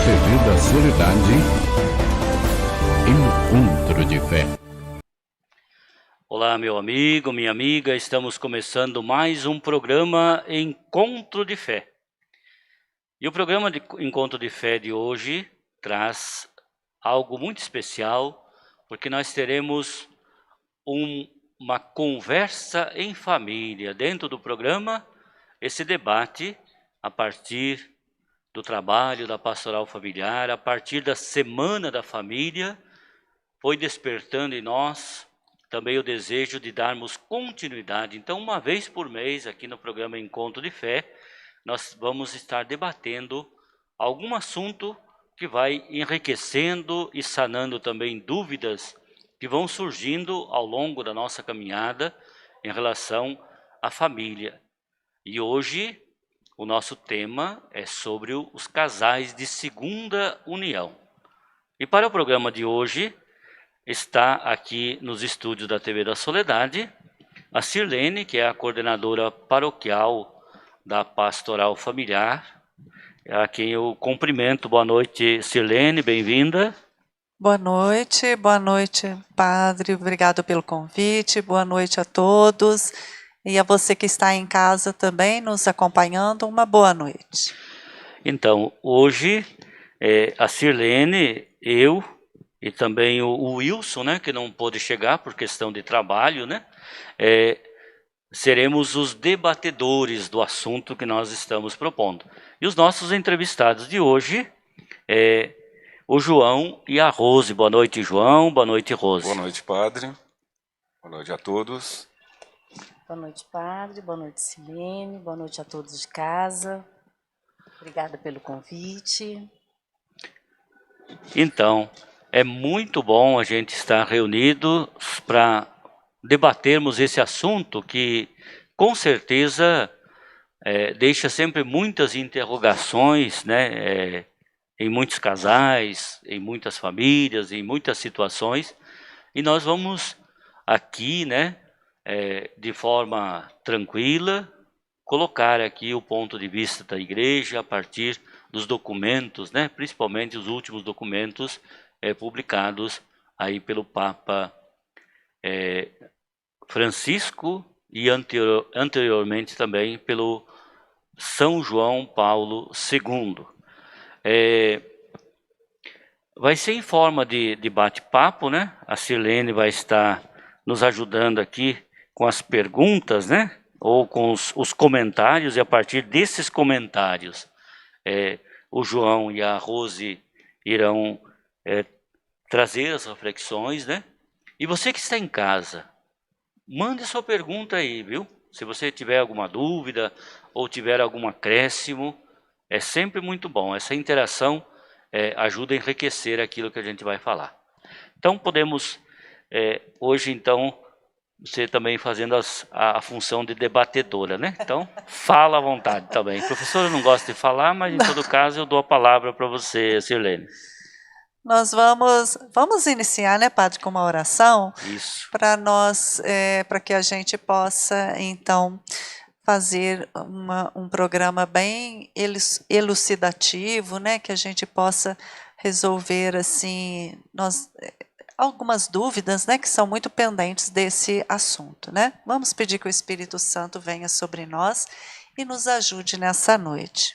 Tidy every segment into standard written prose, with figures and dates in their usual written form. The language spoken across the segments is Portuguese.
TV da Soledade, Encontro de Fé. Olá, meu amigo, minha amiga, estamos começando mais um programa Encontro de Fé. E o programa de Encontro de Fé de hoje traz algo muito especial, porque nós teremos uma conversa em família. Dentro do programa, esse debate a partir do trabalho da pastoral familiar, a partir da Semana da Família, foi despertando em nós também o desejo de darmos continuidade. Então, uma vez por mês, aqui no programa Encontro de Fé, nós vamos estar debatendo algum assunto que vai enriquecendo e sanando também dúvidas que vão surgindo ao longo da nossa caminhada em relação à família. E hoje o nosso tema é sobre os casais de segunda união. E para o programa de hoje, está aqui nos estúdios da TV da Soledade, a Sirlene, que é a coordenadora paroquial da Pastoral Familiar, a quem eu cumprimento. Boa noite, Sirlene, bem-vinda. Boa noite, Padre, obrigado pelo convite, boa noite a todos. E a você que está em casa também nos acompanhando, uma boa noite. Então, hoje, a Sirlene, eu e também o Wilson, né, que não pôde chegar por questão de trabalho, né, seremos os debatedores do assunto que nós estamos propondo. E os nossos entrevistados de hoje o João e a Rose. Boa noite, João. Boa noite, Rose. Boa noite, Padre. Boa noite a todos. Boa noite, Padre. Boa noite, Silene. Boa noite a todos de casa. Obrigada pelo convite. Então, é muito bom a gente estar reunidos para debatermos esse assunto que, com certeza, deixa sempre muitas interrogações, né, em muitos casais, em muitas famílias, em muitas situações. E nós vamos aqui, né, de forma tranquila, colocar aqui o ponto de vista da igreja a partir dos documentos, né, principalmente os últimos documentos publicados aí pelo Papa Francisco e anteriormente também pelo São João Paulo II. Vai ser em forma de bate-papo, né? A Sirlene vai estar nos ajudando aqui com as perguntas, né? Ou com os comentários, e a partir desses comentários, o João e a Rose irão trazer as reflexões, né? E você que está em casa, mande sua pergunta aí, viu? Se você tiver alguma dúvida ou tiver algum acréscimo, é sempre muito bom. Essa interação ajuda a enriquecer aquilo que a gente vai falar. Então, podemos, hoje, então, você também fazendo a função de debatedora, né? Então, fala à vontade também. A professora não gosta de falar, mas em todo caso eu dou a palavra para você, Sirlene. Nós vamos iniciar, né, Padre, com uma oração. Isso. Para que a gente possa, então, fazer um programa bem elucidativo, né, que a gente possa resolver, assim, algumas dúvidas, né, que são muito pendentes desse assunto, né? Vamos pedir que o Espírito Santo venha sobre nós e nos ajude nessa noite.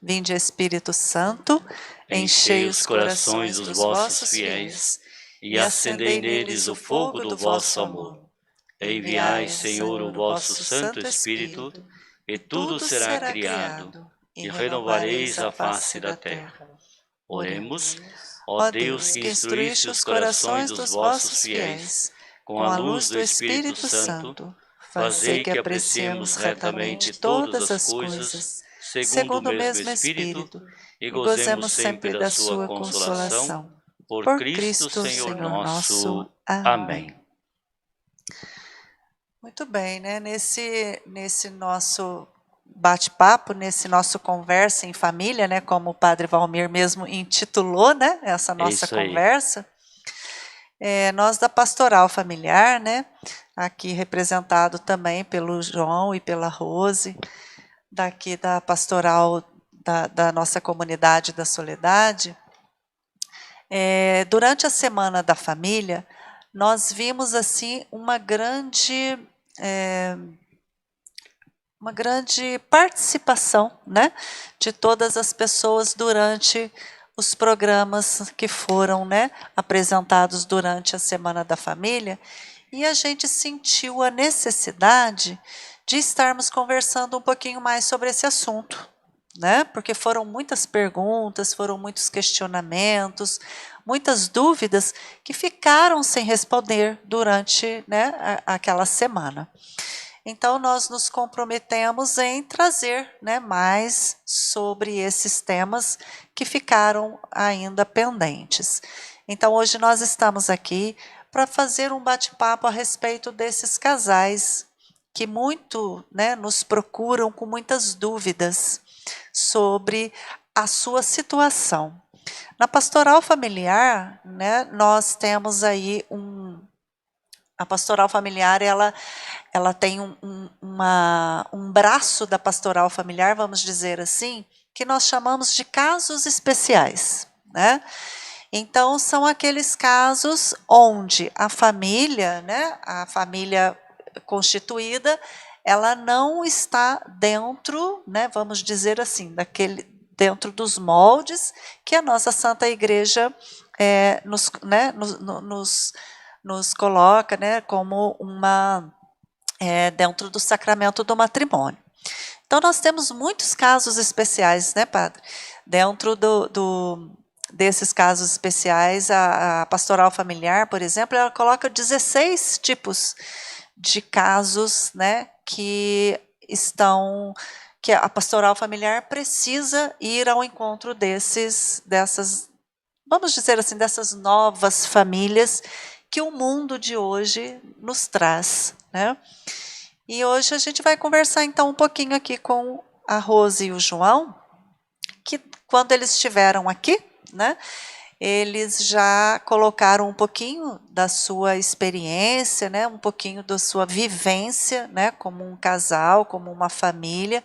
Vinde, Espírito Santo, enchei os corações dos vossos fiéis e acendei neles o fogo do vosso amor. Enviai, Senhor, o vosso Santo Espírito, e tudo será criado, e renovareis a face da terra. Oremos. Ó Deus, que instruíste os corações dos vossos fiéis, com a luz do Espírito Santo, fazei que apreciemos retamente todas as coisas, segundo o mesmo Espírito, e gozemos sempre da sua consolação. Por Cristo, Senhor nosso. Amém. Muito bem, né? Nesse nosso bate-papo, nesse nosso conversa em família, né? Como o Padre Valmir mesmo intitulou, né? Essa nossa conversa. Nós da Pastoral Familiar, né? Aqui representado também pelo João e pela Rose, daqui da Pastoral da nossa comunidade da Soledade, durante a Semana da Família, nós vimos assim uma grande participação, né, de todas as pessoas durante os programas que foram, né, apresentados durante a Semana da Família, e a gente sentiu a necessidade de estarmos conversando um pouquinho mais sobre esse assunto, né, porque foram muitas perguntas, foram muitos questionamentos, muitas dúvidas que ficaram sem responder durante, né, aquela semana. Então, nós nos comprometemos em trazer, né, mais sobre esses temas que ficaram ainda pendentes. Então, hoje nós estamos aqui para fazer um bate-papo a respeito desses casais que muito, né, nos procuram com muitas dúvidas sobre a sua situação. Na pastoral familiar, né, nós temos aí a pastoral familiar, ela tem um braço da pastoral familiar, vamos dizer assim, que nós chamamos de casos especiais, né? Então, são aqueles casos onde a família, né, a família constituída, ela não está dentro, né, vamos dizer assim, dentro dos moldes que a nossa Santa Igreja nos coloca, né, como dentro do sacramento do matrimônio. Então, nós temos muitos casos especiais, né, padre? Dentro desses casos especiais, a pastoral familiar, por exemplo, ela coloca 16 tipos de casos, né, que a pastoral familiar precisa ir ao encontro dessas, vamos dizer assim, dessas novas famílias que o mundo de hoje nos traz, né? E hoje a gente vai conversar então um pouquinho aqui com a Rose e o João, que quando eles estiveram aqui, né, eles já colocaram um pouquinho da sua experiência, né, um pouquinho da sua vivência, né, como um casal, como uma família,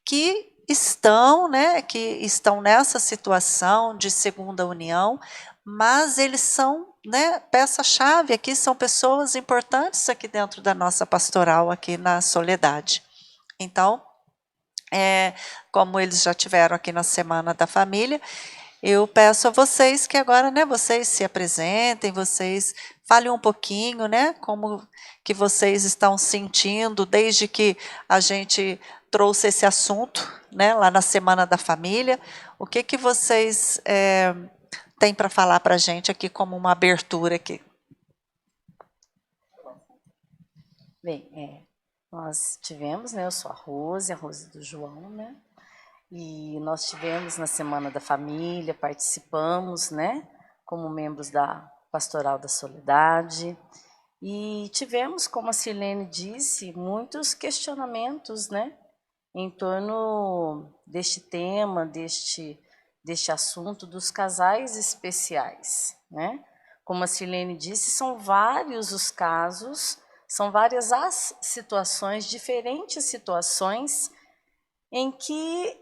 que estão nessa situação de segunda união, mas eles são, né, peça-chave aqui, são pessoas importantes aqui dentro da nossa pastoral, aqui na Soledade. Então, como eles já tiveram aqui na Semana da Família, eu peço a vocês que agora, né, vocês se apresentem, vocês falem um pouquinho, né, como que vocês estão sentindo desde que a gente trouxe esse assunto, né, lá na Semana da Família. O que vocês têm para falar para a gente aqui como uma abertura aqui? Bem, nós tivemos, né, eu sou a Rose do João, né, e nós tivemos na Semana da Família, participamos, né, como membros da Pastoral da Soledade, e tivemos, como a Silene disse, muitos questionamentos, né, em torno deste tema, deste assunto dos casais especiais, né? Como a Silene disse, são vários os casos, são várias as situações, diferentes situações, em que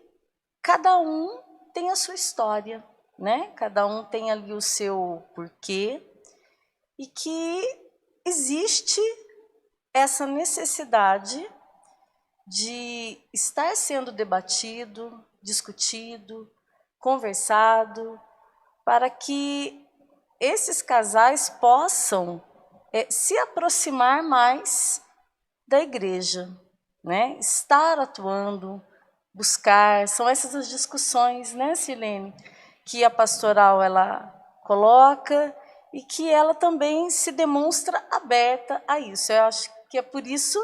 cada um tem a sua história, né? Cada um tem ali o seu porquê, e que existe essa necessidade de estar sendo debatido, discutido, conversado, para que esses casais possam se aproximar mais da igreja, né? Estar atuando, buscar, são essas as discussões, né, Silene, que a pastoral ela coloca e que ela também se demonstra aberta a isso. Eu acho que é por isso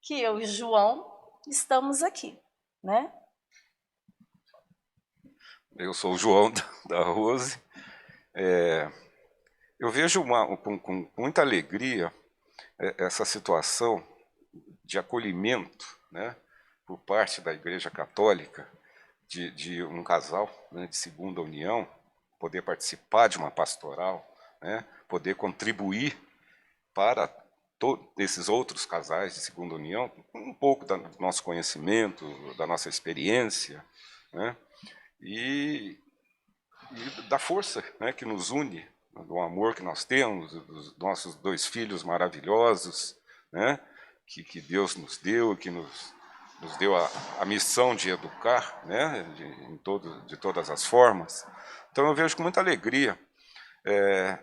que eu e João estamos aqui, né? Eu sou o João da Rose. Eu vejo com muita alegria essa situação de acolhimento, né, por parte da Igreja Católica, de um casal, né, de segunda união, poder participar de uma pastoral, né, poder contribuir para esses outros casais de segunda união, um pouco do nosso conhecimento, da nossa experiência, né? e da força, né, que nos une, do amor que nós temos, dos nossos 2 filhos maravilhosos, né, que Deus nos deu, que nos deu a missão de educar, né, de todas as formas. Então eu vejo com muita alegria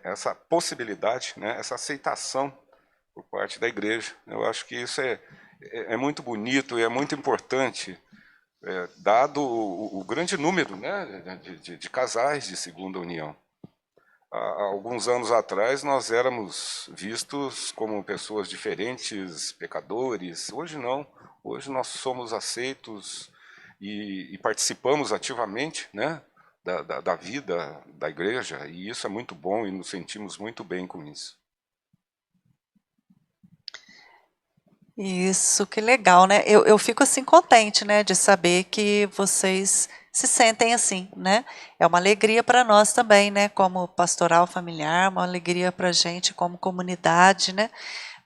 essa possibilidade, né, essa aceitação por parte da igreja. Eu acho que isso é muito bonito e é muito importante, dado o grande número, né, de casais de segunda união. Há alguns anos atrás nós éramos vistos como pessoas diferentes, pecadores. Hoje não. Hoje nós somos aceitos e participamos ativamente, né, da vida da igreja, e isso é muito bom e nos sentimos muito bem com isso. Isso, que legal, né? Eu fico assim contente, né, de saber que vocês se sentem assim, né? É uma alegria para nós também, né, como pastoral familiar, uma alegria para a gente como comunidade, né?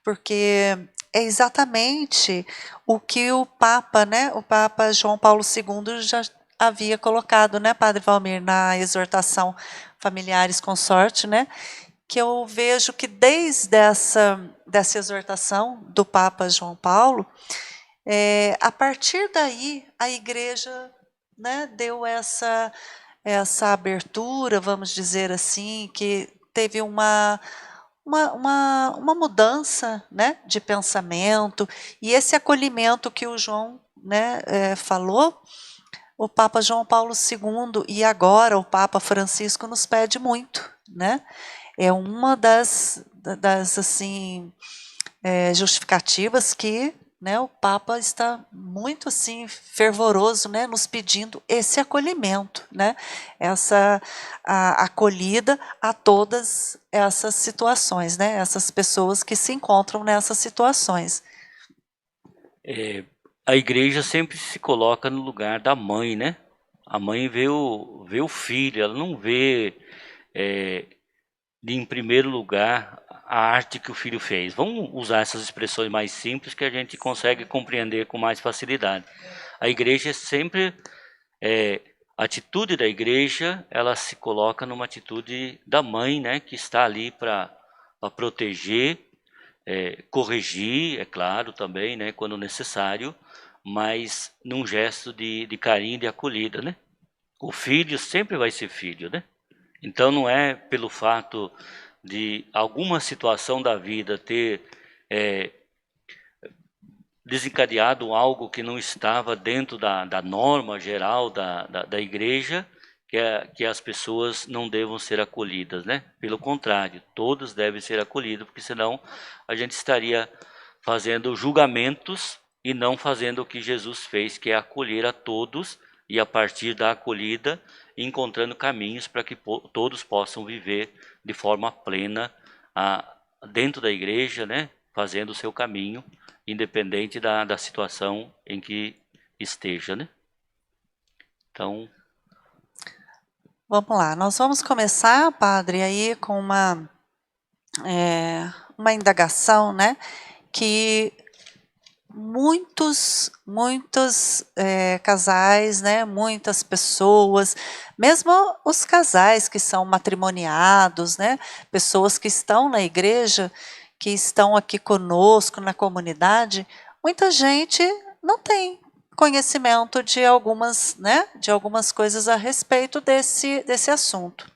Porque é exatamente o que o Papa, né, o Papa João Paulo II já havia colocado, né, Padre Valmir, na exortação Familiares Consorte, né? Que eu vejo que desde dessa exortação do Papa João Paulo, a partir daí a igreja, né, deu essa abertura, vamos dizer assim, que teve uma mudança, né, de pensamento, e esse acolhimento que o João, né, falou, o Papa João Paulo II e agora o Papa Francisco nos pede muito, né? É uma das assim, justificativas que, né, o Papa está muito assim fervoroso, né, nos pedindo esse acolhimento, né, essa acolhida a todas essas situações, né, essas pessoas que se encontram nessas situações. A igreja sempre se coloca no lugar da mãe, né? A mãe vê o filho, ela não vê em primeiro lugar a arte que o filho fez. Vamos usar essas expressões mais simples que a gente consegue compreender com mais facilidade. A igreja é sempre, a atitude da igreja, ela se coloca numa atitude da mãe, né, que está ali para proteger, corrigir, é claro, também, né, quando necessário, mas num gesto de carinho e de acolhida, né? O filho sempre vai ser filho, né? Então não é pelo fato de alguma situação da vida ter desencadeado algo que não estava dentro da norma geral da igreja, que as pessoas não devam ser acolhidas, né? Pelo contrário, todos devem ser acolhidos, porque senão a gente estaria fazendo julgamentos e não fazendo o que Jesus fez, que é acolher a todos, e a partir da acolhida, encontrando caminhos para que todos possam viver de forma plena dentro da igreja, né? Fazendo o seu caminho, independente da situação em que esteja, né? Então, Vamos lá, nós vamos começar, padre, aí com uma indagação, né, que muitos casais, né, muitas pessoas, mesmo os casais que são matrimoniados, né, pessoas que estão na igreja, que estão aqui conosco na comunidade, muita gente não tem conhecimento de algumas, né, de algumas coisas a respeito desse assunto.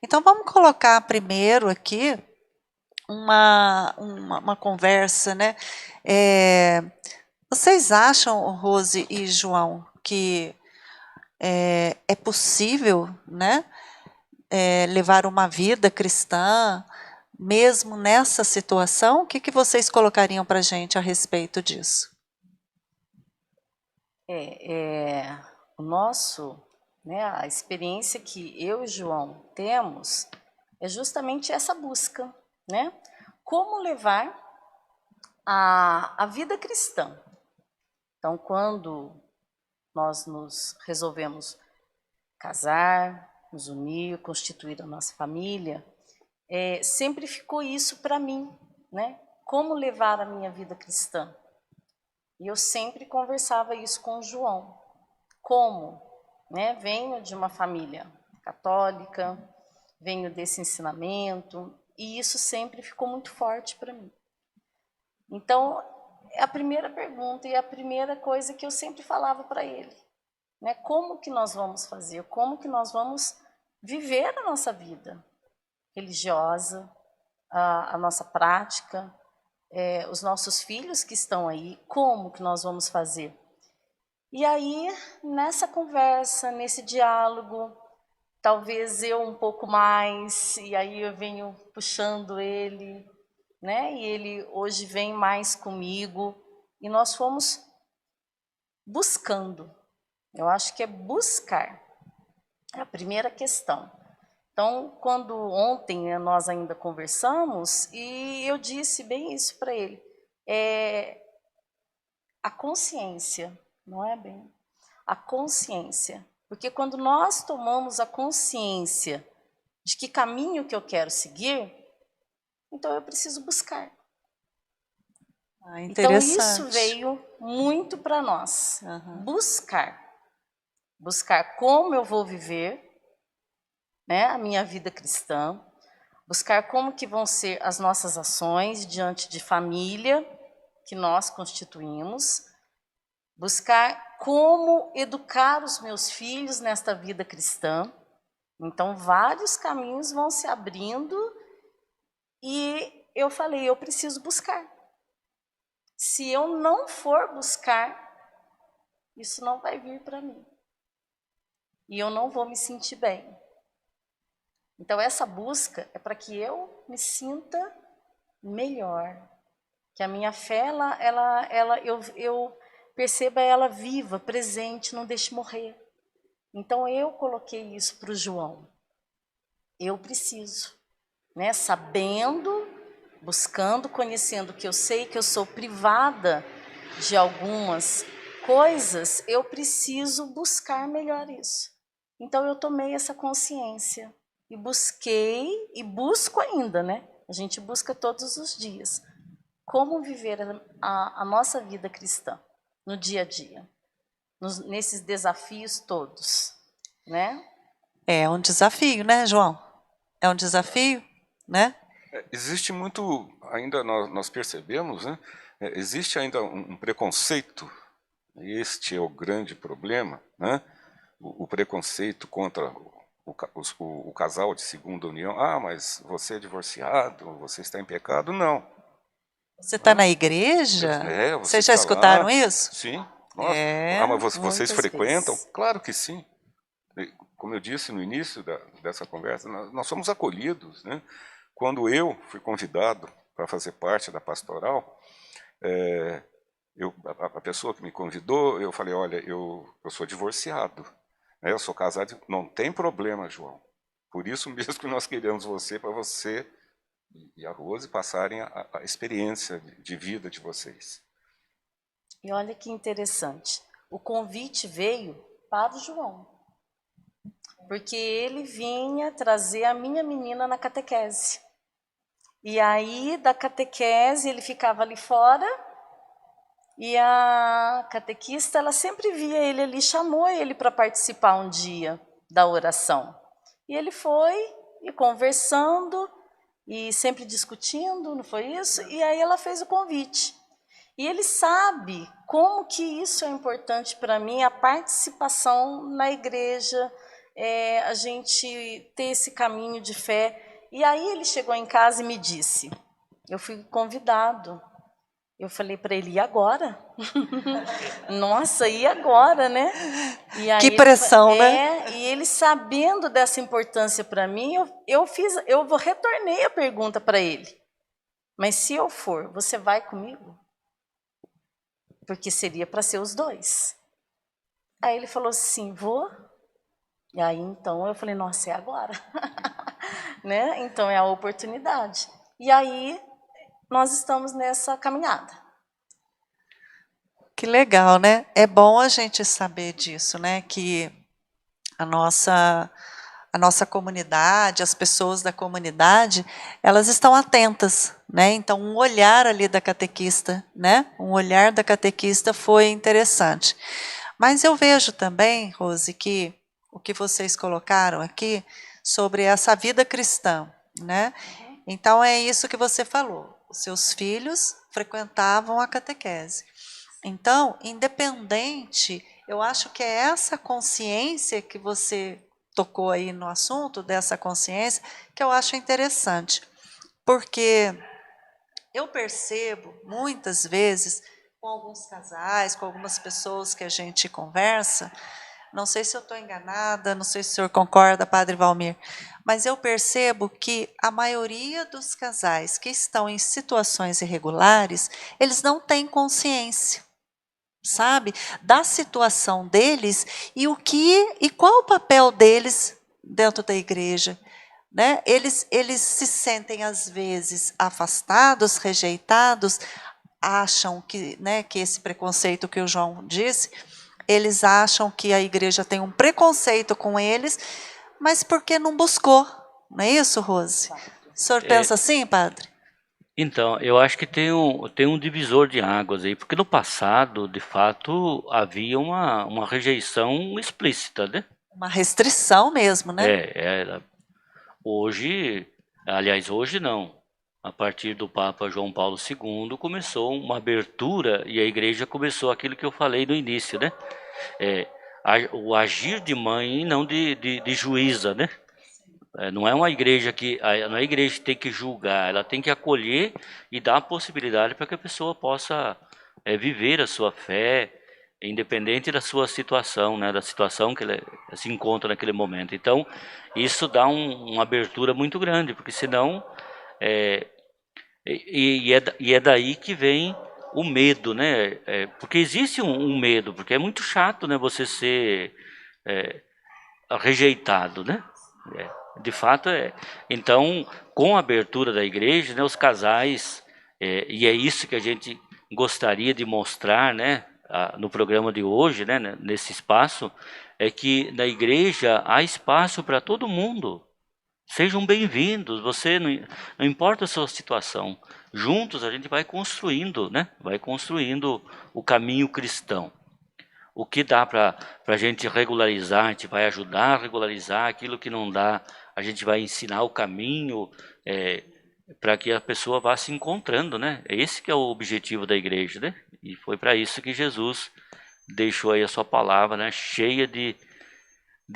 Então vamos colocar primeiro aqui uma conversa, né? Vocês acham, Rose e João, que é possível, né, levar uma vida cristã mesmo nessa situação? O que vocês colocariam para a gente a respeito disso? O nosso, né, a experiência que eu e João temos é justamente essa busca, né? Como levar a vida cristã. Então, quando nós nos resolvemos casar, nos unir, constituir a nossa família, sempre ficou isso para mim, né? Como levar a minha vida cristã? E eu sempre conversava isso com o João. Como? né? Venho de uma família católica, venho desse ensinamento, e isso sempre ficou muito forte para mim. Então, é a primeira pergunta e a primeira coisa que eu sempre falava para ele, né? Como que nós vamos fazer? Como que nós vamos viver a nossa vida religiosa, a nossa prática, os nossos filhos que estão aí, como que nós vamos fazer? E aí, nessa conversa, nesse diálogo, talvez eu um pouco mais, e aí eu venho puxando ele, né? E ele hoje vem mais comigo, e nós fomos buscando. Eu acho que é buscar, é a primeira questão. Então, quando ontem nós ainda conversamos, e eu disse bem isso para ele, a consciência, não é bem? A consciência. Porque quando nós tomamos a consciência de que caminho que eu quero seguir, então eu preciso buscar. Então isso veio muito para nós. Buscar. Buscar como eu vou viver, né, a minha vida cristã, buscar como que vão ser as nossas ações diante de família que nós constituímos, buscar como educar os meus filhos nesta vida cristã. Então, vários caminhos vão se abrindo e eu falei, eu preciso buscar. Se eu não for buscar, isso não vai vir para mim. E eu não vou me sentir bem. Então, essa busca é para que eu me sinta melhor. Que a minha fé, eu perceba ela viva, presente, não deixe morrer. Então, eu coloquei isso para o João. Eu preciso, né? Sabendo, buscando, conhecendo que eu sei que eu sou privada de algumas coisas, eu preciso buscar melhor isso. Então, eu tomei essa consciência. E busquei, e busco ainda, né? A gente busca todos os dias. Como viver a nossa vida cristã no dia a dia, nesses desafios todos, né? É um desafio, né, João? É um desafio, né? Existe muito, ainda nós percebemos, né? Existe ainda um preconceito, e este é o grande problema, né? O preconceito contra o casal de segunda união. Ah, mas você é divorciado, você está em pecado. Não. Você está na igreja? Vocês já escutaram isso? Sim. Nossa. Mas vocês frequentam? Vezes. Claro que sim. Como eu disse no início dessa conversa, nós somos acolhidos, né? Quando eu fui convidado para fazer parte da pastoral, a pessoa que me convidou, eu falei, olha, eu sou divorciado. Eu sou casado, não tem problema, João. Por isso mesmo que nós queremos você, para você e a Rose passarem a experiência de vida de vocês. E olha que interessante, o convite veio para o João, porque ele vinha trazer a minha menina na catequese. E aí, da catequese, ele ficava ali fora, e a catequista, ela sempre via ele ali, chamou ele para participar um dia da oração. E ele foi, e conversando, e sempre discutindo, não foi isso? E aí ela fez o convite. E ele sabe como que isso é importante para mim, a participação na igreja, a gente ter esse caminho de fé. E aí ele chegou em casa e me disse, eu fui convidado. Eu falei para ele, e agora? Nossa, e agora, né? E aí que pressão, né? E ele sabendo dessa importância para mim, eu retornei a pergunta para ele. Mas se eu for, você vai comigo? Porque seria para ser os dois. Aí ele falou assim, vou. E aí então eu falei, nossa, é agora. Né? Então é a oportunidade. E aí nós estamos nessa caminhada. Que legal, né? É bom a gente saber disso, né? Que a nossa comunidade, as pessoas da comunidade, elas estão atentas, né? Então, um olhar ali da catequista, né? Um olhar da catequista foi interessante. Mas eu vejo também, Rose, que o que vocês colocaram aqui sobre essa vida cristã, né? Então é isso que você falou. Os seus filhos frequentavam a catequese. Então, independente, eu acho que é essa consciência que você tocou aí no assunto, dessa consciência, que eu acho interessante. Porque eu percebo, muitas vezes, com alguns casais, com algumas pessoas que a gente conversa, não sei se eu estou enganada, não sei se o senhor concorda, Padre Valmir, mas eu percebo que a maioria dos casais que estão em situações irregulares, eles não têm consciência, sabe, da situação deles e qual o papel deles dentro da igreja, né? Eles se sentem às vezes afastados, rejeitados, acham que, né, que esse preconceito que o João disse, eles acham que a igreja tem um preconceito com eles, mas porque não buscou, não é isso, Rose? O senhor pensa assim, padre? Então, eu acho que tem um divisor de águas aí, porque no passado, de fato, havia uma rejeição explícita, né? Uma restrição mesmo, né? Hoje, aliás, hoje não. A partir do Papa João Paulo II começou uma abertura e a igreja começou aquilo que eu falei no início, né? O agir de mãe e não de juíza, né? Não é uma igreja não é a igreja que tem que julgar, ela tem que acolher e dar a possibilidade para que a pessoa possa viver a sua fé, independente da sua situação, né, da situação que ela se encontra naquele momento. Então, isso dá uma abertura muito grande, porque senão e é daí que vem o medo, né? Porque existe um medo, porque é muito chato, né, você ser rejeitado, né? De fato é. Então, com a abertura da igreja, né, os casais, e é isso que a gente gostaria de mostrar, né, no programa de hoje, né, nesse espaço, é que na igreja há espaço para todo mundo. Sejam bem-vindos, não importa a sua situação, juntos a gente vai construindo, né, vai construindo o caminho cristão. O que dá para a gente regularizar, a gente vai ajudar a regularizar, aquilo que não dá, a gente vai ensinar o caminho para que a pessoa vá se encontrando, né? Esse que é o objetivo da igreja, né? E foi para isso que Jesus deixou aí a sua palavra, né? Cheia de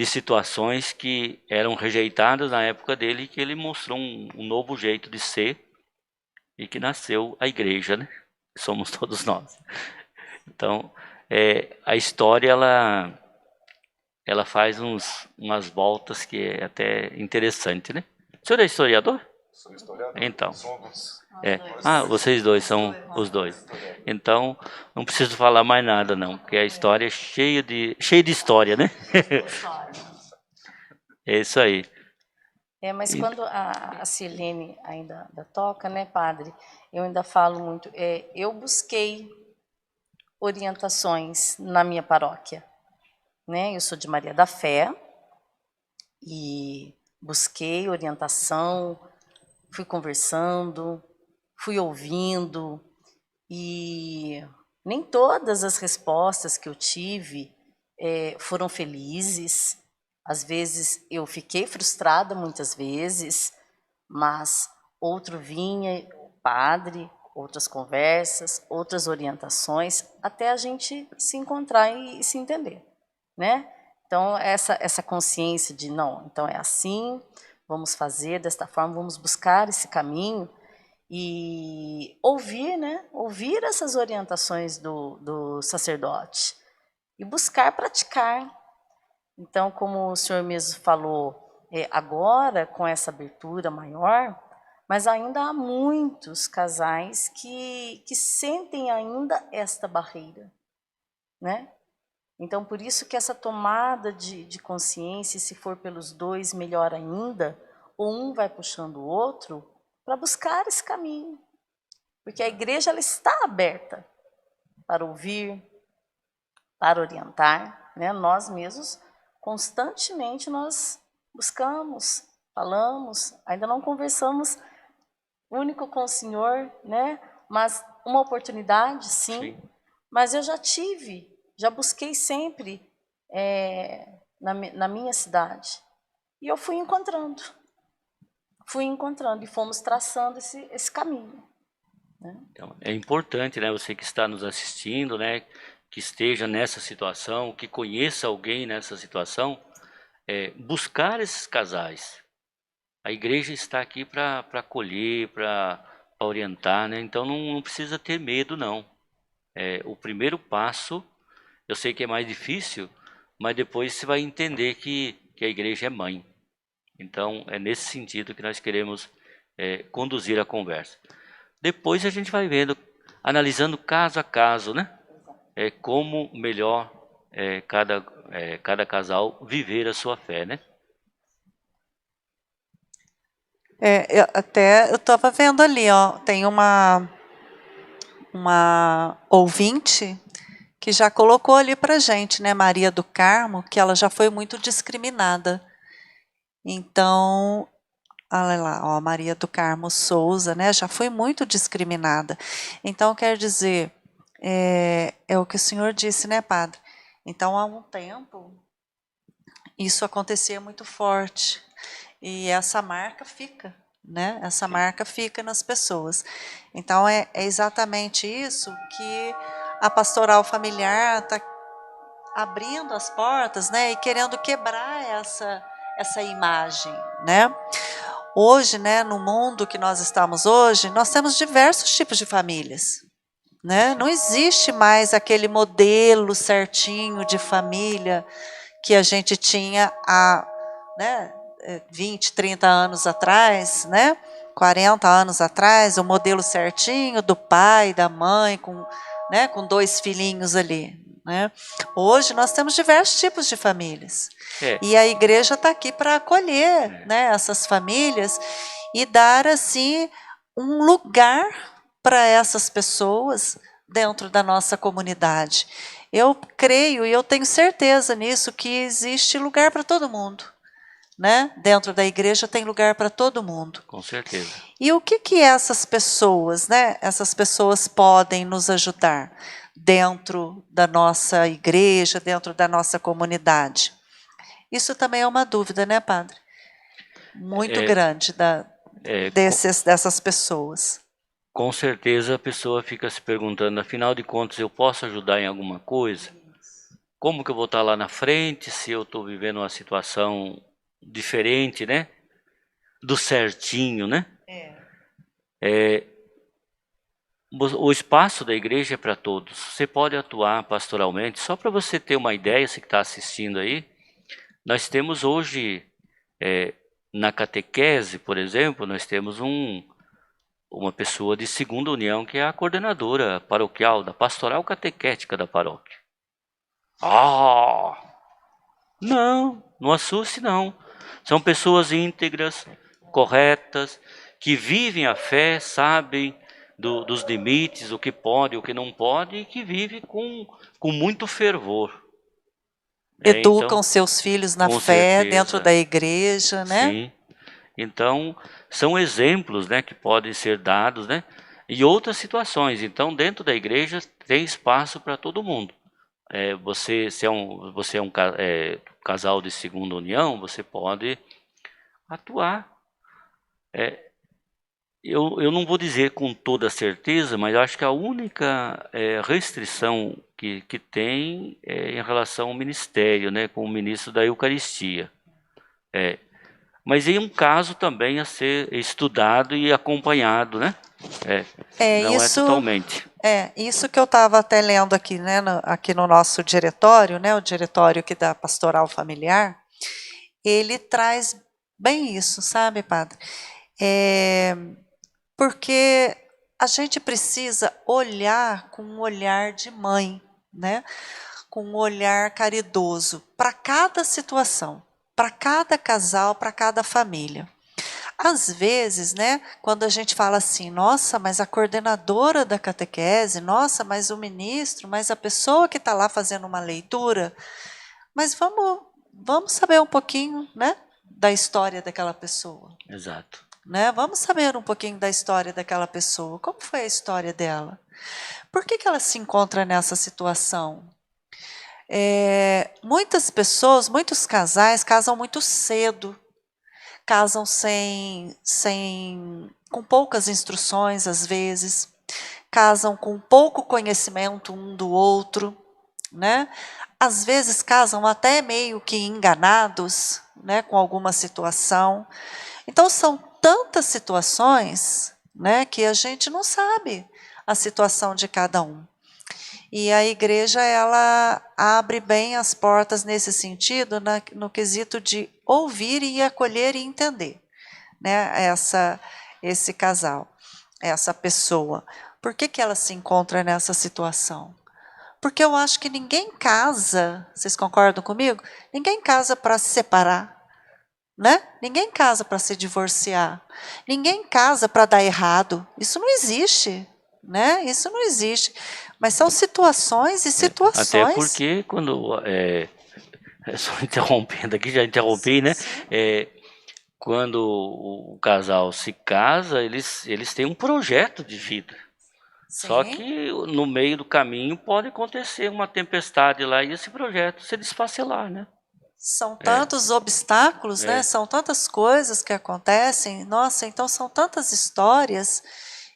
situações que eram rejeitadas na época dele e que ele mostrou um novo jeito de ser e que nasceu a igreja, né? Somos todos nós. Então, a história ela faz umas voltas que é até interessante, né? O senhor é historiador? Sou historiador. Então. Somos. Vocês dois são os dois. Então, não preciso falar mais nada não, porque a história é cheia de história, né? É isso aí. Mas quando a Silene ainda toca, né, padre, eu ainda falo muito, eu busquei orientações na minha paróquia, né? Eu sou de Maria da Fé e busquei orientação, fui conversando, fui ouvindo e nem todas as respostas que eu tive foram felizes. Às vezes eu fiquei frustrada, muitas vezes, mas outro vinha, o padre, outras conversas, outras orientações, até a gente se encontrar e se entender, né? Então, essa consciência de, não, então é assim, vamos fazer desta forma, vamos buscar esse caminho e ouvir, né? Ouvir essas orientações do sacerdote e buscar praticar. Então, como o senhor mesmo falou, agora com essa abertura maior, mas ainda há muitos casais que sentem ainda esta barreira, né? Então, por isso que essa tomada de consciência, se for pelos dois, melhor ainda, ou um vai puxando o outro para buscar esse caminho. Porque a igreja ela está aberta para ouvir, para orientar, né? Nós mesmos, constantemente, nós buscamos, falamos, ainda não conversamos único com o Senhor, né? Mas uma oportunidade, sim. Mas eu já busquei sempre na minha cidade. E eu fui encontrando e fomos traçando esse caminho. Né? Então, é importante, né, você que está nos assistindo, né, que esteja nessa situação, que conheça alguém nessa situação, buscar esses casais. A igreja está aqui para acolher, para orientar, né? Então não precisa ter medo, não. O primeiro passo, eu sei que é mais difícil, mas depois você vai entender que a igreja é mãe. Então é nesse sentido que nós queremos conduzir a conversa. Depois a gente vai vendo, analisando caso a caso, né? Como melhor cada casal viver a sua fé, né? Eu estava vendo ali, ó, tem uma ouvinte que já colocou ali para gente, né, Maria do Carmo, que ela já foi muito discriminada. Então, olha lá, ó, Maria do Carmo Souza, né, já foi muito discriminada. Então, quer dizer, é o que o senhor disse, né, padre? Então, há um tempo, isso acontecia muito forte. E essa marca fica, né? Essa marca fica nas pessoas. Então, é exatamente isso que a pastoral familiar está abrindo as portas, né? E querendo quebrar essa imagem, né? Hoje, né, no mundo que nós estamos hoje, nós temos diversos tipos de famílias, né? Não existe mais aquele modelo certinho de família que a gente tinha há, né, 20, 30 anos atrás, né? 40 anos atrás, o modelo certinho do pai, da mãe, com 2 filhinhos ali. Né? Hoje nós temos diversos tipos de famílias. E a igreja está aqui para acolher, né, essas famílias e dar assim um lugar para essas pessoas dentro da nossa comunidade. Eu creio e eu tenho certeza nisso que existe lugar para todo mundo. Né? Dentro da igreja tem lugar para todo mundo. Com certeza. E o que essas pessoas, né? Essas pessoas podem nos ajudar dentro da nossa igreja, dentro da nossa comunidade? Isso também é uma dúvida, né, padre? Muito grande dessas pessoas. Com certeza a pessoa fica se perguntando, afinal de contas, eu posso ajudar em alguma coisa? Como que eu vou estar lá na frente se eu estou vivendo uma situação diferente, né? Do certinho, né? O espaço da igreja é para todos. Você pode atuar pastoralmente. Só para você ter uma ideia, você que está assistindo aí, nós temos hoje, na catequese, por exemplo, nós temos uma pessoa de segunda união que é a coordenadora paroquial da pastoral catequética da paróquia. Não assuste não. São pessoas íntegras, corretas, que vivem a fé, sabem dos limites, o que pode, o que não pode, e que vivem com muito fervor. Educam então, seus filhos na fé, certeza, dentro da igreja, né? Sim. Então, são exemplos, né, que podem ser dados, né? E outras situações. Então, dentro da igreja tem espaço para todo mundo. Você é um casal de segunda união, você pode atuar. Eu não vou dizer com toda certeza, mas eu acho que a única restrição que tem é em relação ao ministério, né, com o ministro da Eucaristia. Mas em um caso também a ser estudado e acompanhado, né? Não é totalmente. Isso que eu estava até lendo aqui, né, aqui no nosso diretório, né, o diretório aqui da Pastoral Familiar, ele traz bem isso, sabe, padre? Porque a gente precisa olhar com um olhar de mãe, né? Com um olhar caridoso para cada situação, para cada casal, para cada família. Às vezes, né, quando a gente fala assim, nossa, mas a coordenadora da catequese, nossa, mas o ministro, mas a pessoa que está lá fazendo uma leitura, mas vamos saber um pouquinho, né, da história daquela pessoa. Exato. Né? Vamos saber um pouquinho da história daquela pessoa. Como foi a história dela? Por que ela se encontra nessa situação? Muitas pessoas, muitos casais casam muito cedo, casam com poucas instruções às vezes, casam com pouco conhecimento um do outro, né? Às vezes casam até meio que enganados, né, com alguma situação. Então são tantas situações, né, que a gente não sabe a situação de cada um. E a igreja, ela abre bem as portas nesse sentido, no quesito de ouvir e acolher e entender, né, esse casal, essa pessoa. Por que ela se encontra nessa situação? Porque eu acho que ninguém casa, vocês concordam comigo? Ninguém casa para se separar, né? Ninguém casa para se divorciar. Ninguém casa para dar errado. Isso não existe, né? Isso não existe. Mas são situações e Até situações. porque quando só interrompendo aqui, já interrompi, né? Quando o casal se casa, eles têm um projeto de vida. Só Sim. que no meio do caminho pode acontecer uma tempestade lá e esse projeto se desfacelar, né? São tantos obstáculos, né? É. São tantas coisas que acontecem. Nossa, então são tantas histórias.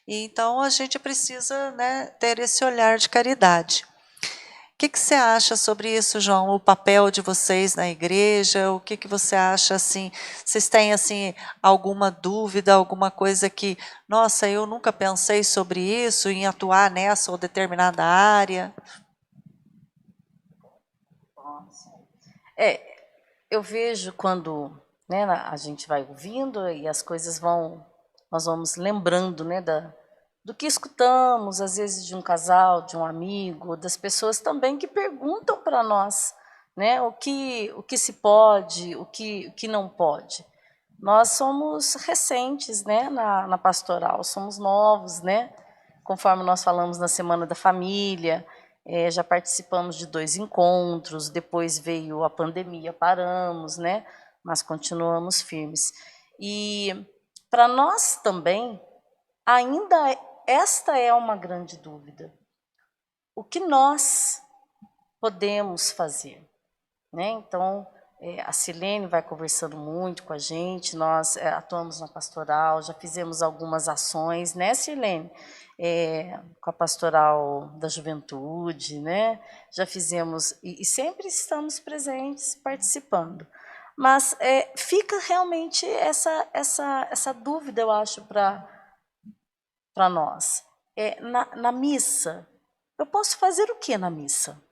E então a gente precisa, né, ter esse olhar de caridade. O que você acha sobre isso, João? O papel de vocês na igreja? O que você acha assim? Vocês têm assim alguma dúvida, alguma coisa que, nossa, eu nunca pensei sobre isso, em atuar nessa ou determinada área? Eu vejo quando, né, a gente vai ouvindo e as coisas nós vamos lembrando, né, do que escutamos, às vezes de um casal, de um amigo, das pessoas também que perguntam para nós, né, o que se pode, o que não pode. Nós somos recentes, né, na pastoral, somos novos, né, conforme nós falamos na Semana da Família. Já participamos de 2 encontros, depois veio a pandemia, paramos, né? Mas continuamos firmes. E para nós também, ainda esta é uma grande dúvida. O que nós podemos fazer? Né? Então, a Silene vai conversando muito com a gente, nós atuamos na pastoral, já fizemos algumas ações, né, Silene? Com a pastoral da juventude, né? Já fizemos, e sempre estamos presentes, participando. Mas fica realmente essa dúvida, eu acho, para nós. Na missa, eu posso fazer o que na missa?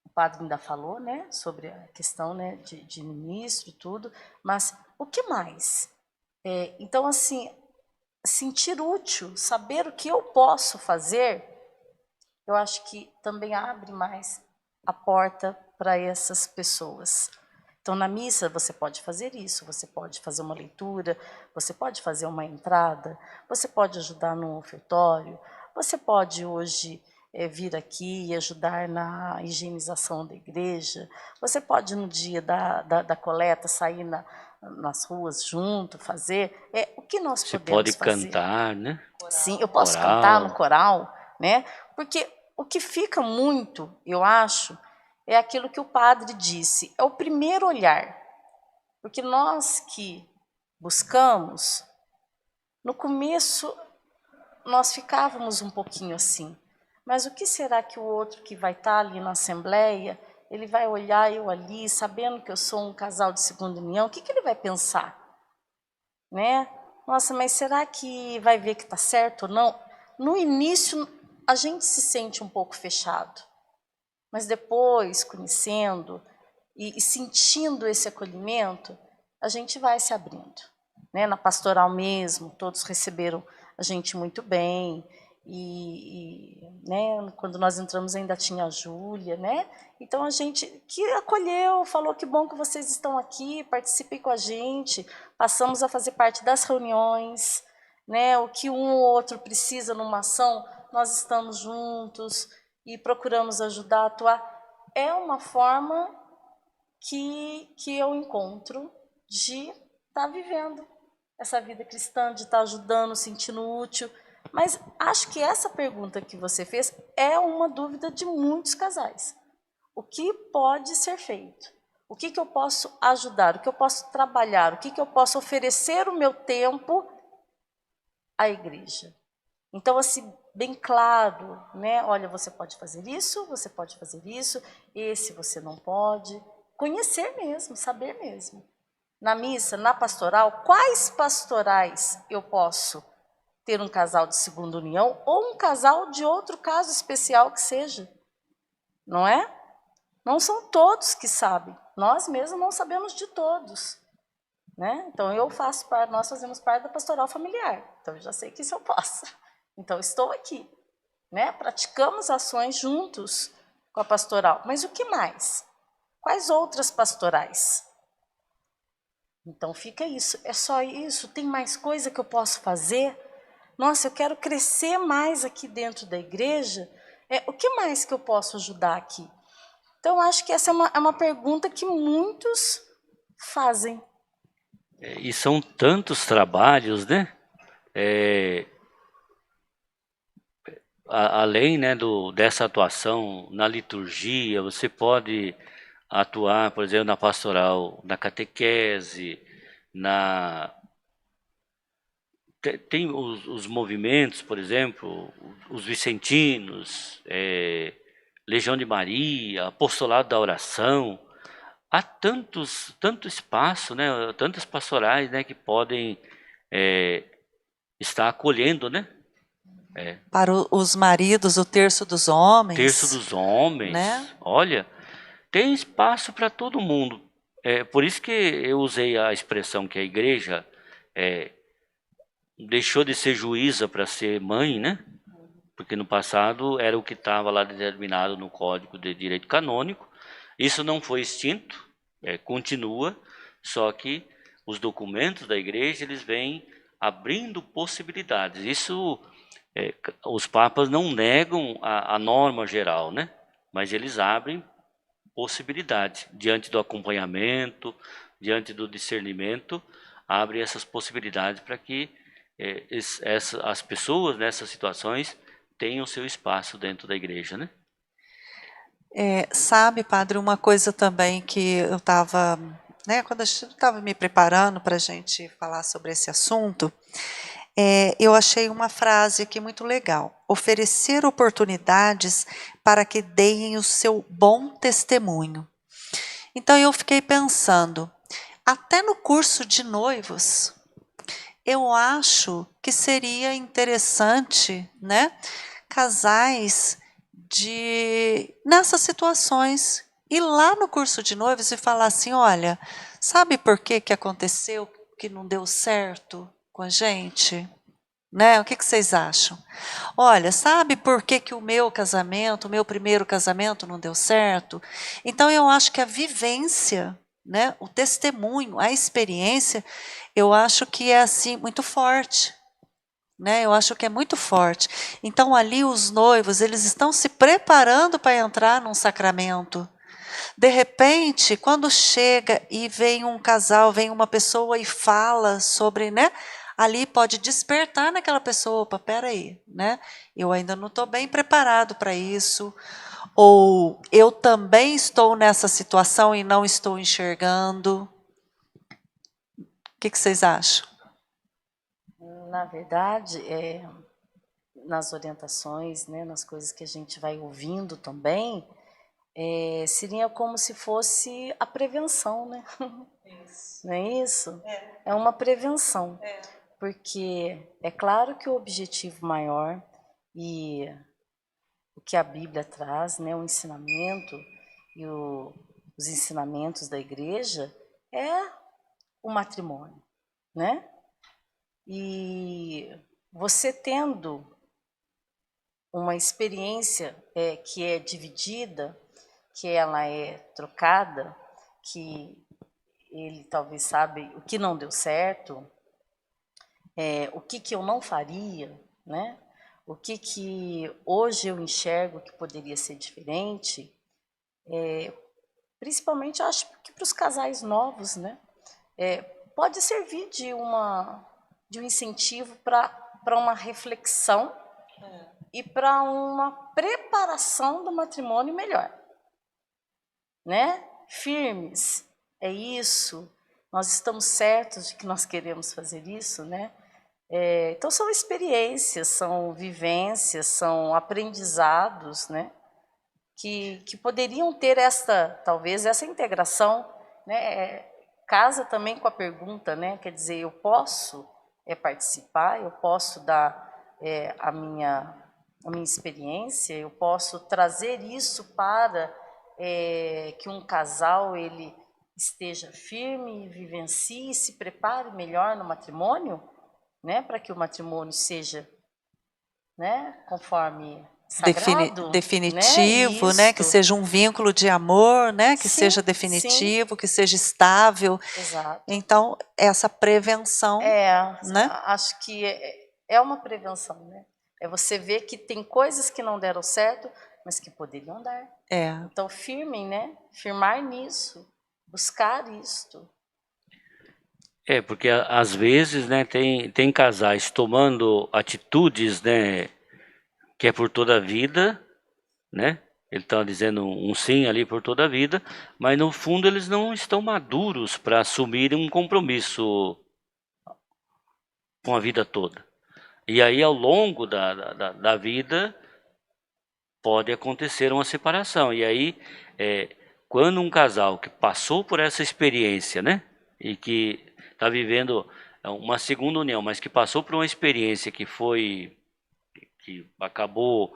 O padre ainda falou, né, sobre a questão, né, de ministro e tudo, mas o que mais? Então, assim, sentir útil, saber o que eu posso fazer, eu acho que também abre mais a porta para essas pessoas. Então, na missa, você pode fazer isso, você pode fazer uma leitura, você pode fazer uma entrada, você pode ajudar no ofertório, você pode hoje vir aqui e ajudar na higienização da igreja, você pode no dia da coleta sair nas ruas junto, fazer. O que nós Você podemos pode fazer? cantar, né? Sim, eu posso Coral. cantar no coral, né? Porque o que fica muito, eu acho, é aquilo que o padre disse, é o primeiro olhar. Porque nós que buscamos, no começo nós ficávamos um pouquinho assim, mas o que será que o outro que vai estar ali na assembleia, ele vai olhar eu ali, sabendo que eu sou um casal de segunda união, o que ele vai pensar? Né? Nossa, mas será que vai ver que está certo ou não? No início, a gente se sente um pouco fechado, mas depois, conhecendo e sentindo esse acolhimento, a gente vai se abrindo. Né? Na pastoral mesmo, todos receberam a gente muito bem, né, quando nós entramos ainda tinha a Júlia, né? Então a gente que acolheu, falou que bom que vocês estão aqui, participem com a gente, passamos a fazer parte das reuniões, né? O que um ou outro precisa numa ação, nós estamos juntos e procuramos ajudar, atuar. É uma forma que eu encontro de estar vivendo essa vida cristã, de estar ajudando, sentindo útil. Mas acho que essa pergunta que você fez é uma dúvida de muitos casais. O que pode ser feito? O que eu posso ajudar? O que eu posso trabalhar? O que eu posso oferecer o meu tempo à igreja? Então, assim, bem claro, né? Olha, você pode fazer isso, esse você não pode. Conhecer mesmo, saber mesmo. Na missa, na pastoral, quais pastorais eu posso ter um casal de segunda união ou um casal de outro caso especial que seja? Não é? Não são todos que sabem. Nós mesmos não sabemos de todos. Né? Então, nós fazemos parte da pastoral familiar. Então, eu já sei que isso eu posso. Então, estou aqui. Né? Praticamos ações juntos com a pastoral. Mas o que mais? Quais outras pastorais? Então, fica isso. É só isso? Tem mais coisa que eu posso fazer? Nossa, eu quero crescer mais aqui dentro da igreja. O que mais que eu posso ajudar aqui? Então, acho que essa é uma pergunta que muitos fazem. E são tantos trabalhos, né? Além, né, dessa atuação na liturgia, você pode atuar, por exemplo, na pastoral, na catequese, tem os movimentos, por exemplo, os vicentinos, Legião de Maria, Apostolado da Oração. Há tanto espaço, né, tantas pastorais, né, que podem estar acolhendo, né? Para os maridos, o terço dos homens. Terço dos homens, né? Olha, tem espaço para todo mundo. Por isso que eu usei a expressão que a igreja deixou de ser juíza para ser mãe, né? Porque no passado era o que estava lá determinado no Código de Direito Canônico. Isso não foi extinto, continua, só que os documentos da igreja eles vêm abrindo possibilidades. Isso, os papas não negam a norma geral, né? Mas eles abrem possibilidade diante do acompanhamento, diante do discernimento, abre essas possibilidades para que as pessoas nessas situações tenham seu espaço dentro da igreja, né? Sabe, padre, uma coisa também que eu estava, né, quando eu estava me preparando para a gente falar sobre esse assunto, eu achei uma frase aqui muito legal. Oferecer oportunidades para que deem o seu bom testemunho. Então eu fiquei pensando, até no curso de noivos, eu acho que seria interessante, né, casais nessas situações, ir lá no curso de noivos e falar assim, olha, sabe por que aconteceu que não deu certo com a gente? Né? O que vocês acham? Olha, sabe por que o meu casamento, o meu primeiro casamento não deu certo? Então eu acho que a vivência, né, o testemunho, a experiência, eu acho que é assim muito forte. Né? Eu acho que é muito forte. Então ali os noivos, eles estão se preparando para entrar num sacramento. De repente, quando chega e vem um casal, vem uma pessoa e fala sobre, né? Ali pode despertar naquela pessoa, opa, peraí, né? Eu ainda não estou bem preparado para isso. Ou eu também estou nessa situação e não estou enxergando. O que vocês acham? Na verdade, nas orientações, né, nas coisas que a gente vai ouvindo também, seria como se fosse a prevenção, né? Isso. Não é isso? É uma prevenção. Porque é claro que o objetivo maior e o que a Bíblia traz, né, o ensinamento e os ensinamentos da igreja é o matrimônio, né? E você tendo uma experiência que é dividida, que ela é trocada, que ele talvez sabe o que não deu certo, o que eu não faria, né? O que hoje eu enxergo que poderia ser diferente, principalmente eu acho que para os casais novos, né? Pode servir de um incentivo para uma reflexão e para uma preparação do matrimônio melhor, né? Firmes, é isso. Nós estamos certos de que nós queremos fazer isso, né? Então são experiências, são vivências, são aprendizados, né? Que poderiam ter talvez essa integração, né? Casa também com a pergunta, né? Quer dizer, eu posso participar, eu posso dar a minha experiência, eu posso trazer isso para que um casal ele esteja firme, vivencie, se prepare melhor no matrimônio, né? Para que o matrimônio seja, né? Conforme sagrado, definitivo, né? Que seja um vínculo de amor, né? Que Sim, seja definitivo, que seja estável. Exato. Então, essa prevenção, né? Acho que é uma prevenção, né? É você ver que tem coisas que não deram certo, mas que poderiam dar. Então, firmem, né? Firmar nisso, buscar isto. Porque às vezes, né, tem casais tomando atitudes, né, que é por toda a vida, né? Ele está dizendo um sim ali por toda a vida, mas no fundo eles não estão maduros para assumir um compromisso com a vida toda. E aí, ao longo da vida, pode acontecer uma separação. E aí, quando um casal que passou por essa experiência, né, e que está vivendo uma segunda união, mas que passou por uma experiência que acabou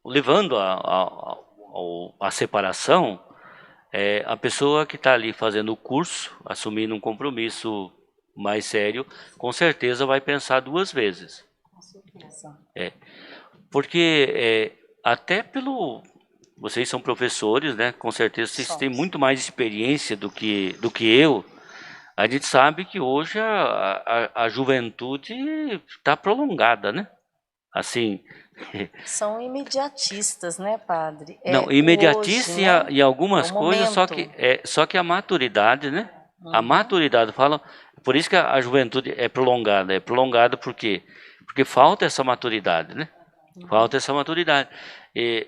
levando a separação, a pessoa que está ali fazendo o curso, assumindo um compromisso mais sério, com certeza vai pensar duas vezes. Com certeza. Porque até vocês são professores, né? Com certeza vocês têm muito mais experiência do que eu. A gente sabe que hoje a juventude está prolongada, né? Assim. São imediatistas, né, padre? Não, imediatistas hoje, né? e algumas coisas, momento. só que a maturidade, né? A maturidade, por isso que a juventude é prolongada. É prolongada por quê? Porque falta essa maturidade, né? Falta essa maturidade. E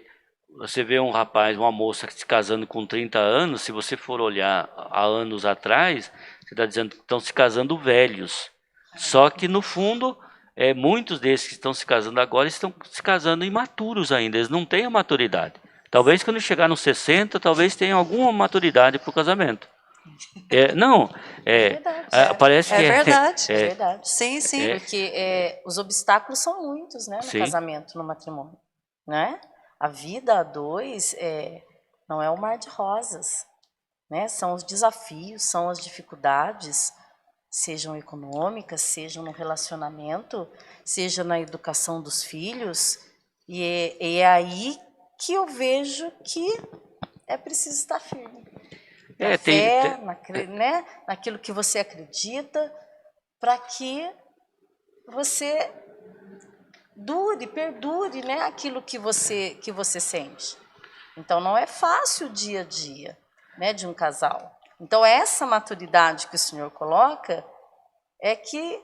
você vê um rapaz, uma moça se casando com 30 anos, se você for olhar há anos atrás, você está dizendo que estão se casando velhos. Só que, no fundo, muitos desses que estão se casando agora estão se casando imaturos ainda, eles não têm a maturidade. Talvez quando chegar nos 60, talvez tenham alguma maturidade para o casamento. Parece que é verdade. É verdade. Sim, sim. Porque os obstáculos são muitos, né, no casamento, no matrimônio, né? A vida a dois não é um mar de rosas, né? São os desafios, são as dificuldades, sejam econômicas, sejam no relacionamento, seja na educação dos filhos, e é aí que eu vejo que é preciso estar firme. Na fé, né? Naquilo que você acredita, para que você perdure, né? Aquilo que você sente. Então, não é fácil o dia a dia, né, de um casal. Então, essa maturidade que o Senhor coloca é que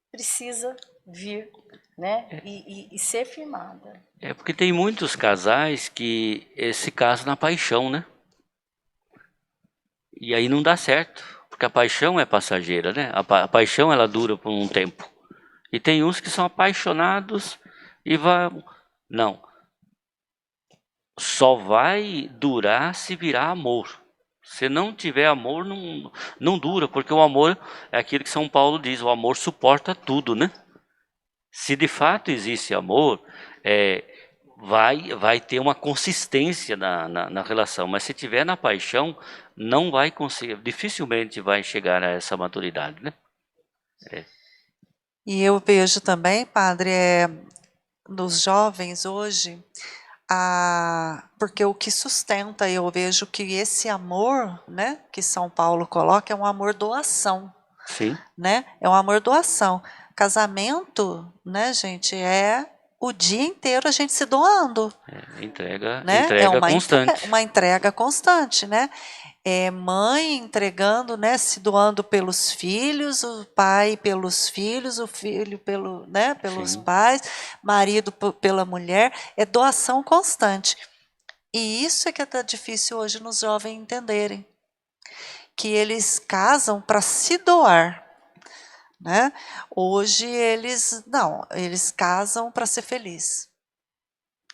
precisa vir, né, e ser firmada. Porque tem muitos casais que se casam na paixão, né? E aí não dá certo, porque a paixão é passageira, né? A paixão ela dura por um tempo. E tem uns que são apaixonados e vão... Não. Só vai durar se virar amor. Se não tiver amor, não dura, porque o amor é aquilo que São Paulo diz, o amor suporta tudo, né? Se de fato existe amor, vai ter uma consistência na relação, mas se tiver na paixão, não vai conseguir, dificilmente vai chegar a essa maturidade, né? E eu vejo também, padre, nos jovens hoje, porque o que sustenta, eu vejo que esse amor, né, que São Paulo coloca, é um amor doação. Sim. Né? É um amor doação. Casamento, né, gente, é o dia inteiro a gente se doando. Entrega né? constante. Uma entrega constante, né? É mãe entregando, né, se doando pelos filhos, o pai pelos filhos, o filho pelo, né, pelos Sim. pais, marido pela mulher, é doação constante. E isso é que está difícil hoje nos jovens entenderem, que eles casam para se doar, né? Hoje eles eles casam para ser feliz,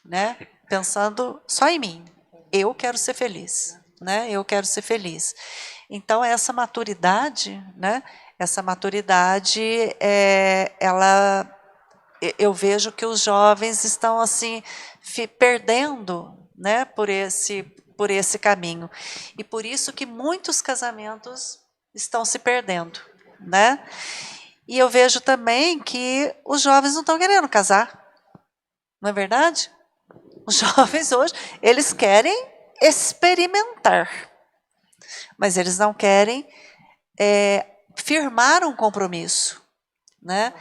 né? Pensando só em mim. Eu quero ser feliz, né? Eu quero ser feliz. Então essa maturidade, né? Essa maturidade, eu vejo que os jovens estão assim perdendo, né? Por esse caminho. E por isso que muitos casamentos estão se perdendo, né? E eu vejo também que os jovens não estão querendo casar, não é verdade? Os jovens hoje, eles querem experimentar, mas eles não querem firmar um compromisso, né?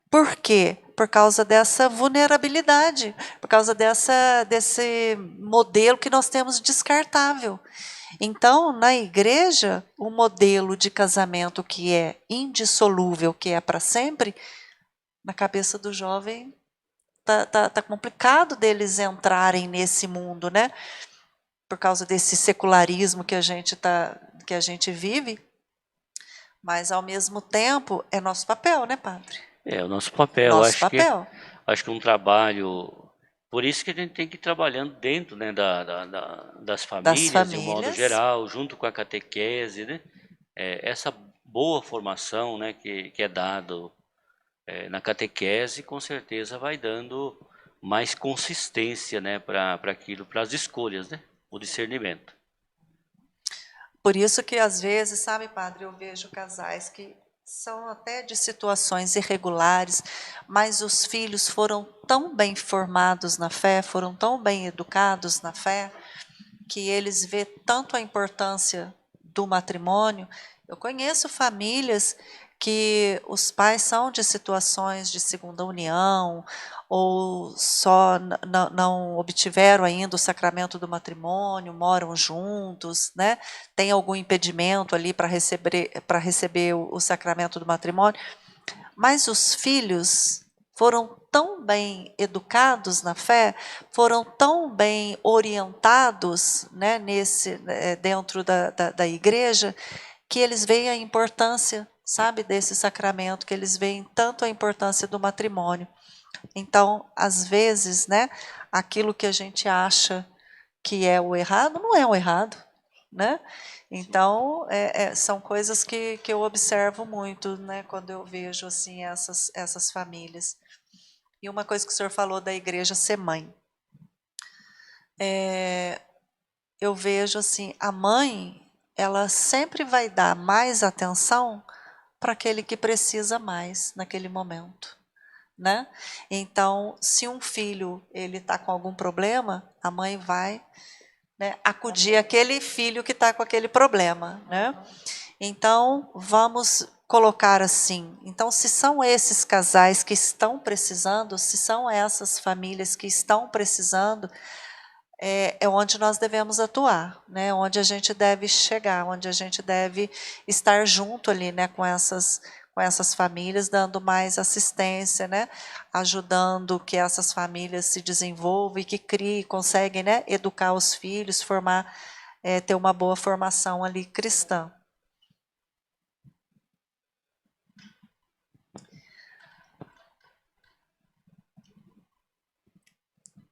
Por quê? Por causa dessa vulnerabilidade, por causa desse modelo que nós temos descartável. Então, na igreja, o modelo de casamento que é indissolúvel, que é para sempre, na cabeça do jovem tá complicado deles entrarem nesse mundo, né? Por causa desse secularismo que a gente vive, mas ao mesmo tempo é nosso papel, né, padre? É o nosso papel. Nosso papel. Acho que um trabalho. Por isso que a gente tem que ir trabalhando dentro, né, das famílias, de um modo famílias. geral, junto com a catequese, né? Essa boa formação, né, que é dado na catequese, com certeza vai dando mais consistência, né, para aquilo, para as escolhas, né? O discernimento. Por isso que às vezes, sabe, padre, eu vejo casais que são até de situações irregulares, mas os filhos foram tão bem formados na fé, foram tão bem educados na fé, que eles vê tanto a importância do matrimônio. Eu conheço famílias que os pais são de situações de segunda união, ou só não obtiveram ainda o sacramento do matrimônio, moram juntos, né? Tem algum impedimento ali para receber o sacramento do matrimônio, mas os filhos foram tão bem educados na fé, foram tão bem orientados, né, dentro da igreja, que eles veem a importância, sabe, desse sacramento, que eles veem tanto a importância do matrimônio. Então, às vezes, né, aquilo que a gente acha que é o errado, não é o errado, né? Então, são coisas que eu observo muito, né, quando eu vejo assim essas famílias. E uma coisa que o senhor falou da igreja ser mãe. Eu vejo assim, a mãe, ela sempre vai dar mais atenção para aquele que precisa mais naquele momento, né? Então, se um filho ele está com algum problema, a mãe vai, né, acudir aquele filho que está com aquele problema, né? Então, vamos colocar assim. Então, se são esses casais que estão precisando, se são essas famílias que estão precisando, é onde nós devemos atuar, né? Onde a gente deve chegar, onde a gente deve estar junto ali, né, com essas famílias, dando mais assistência, né? Ajudando que essas famílias se desenvolvam e que criem, conseguem, né, educar os filhos, formar, ter uma boa formação ali cristã.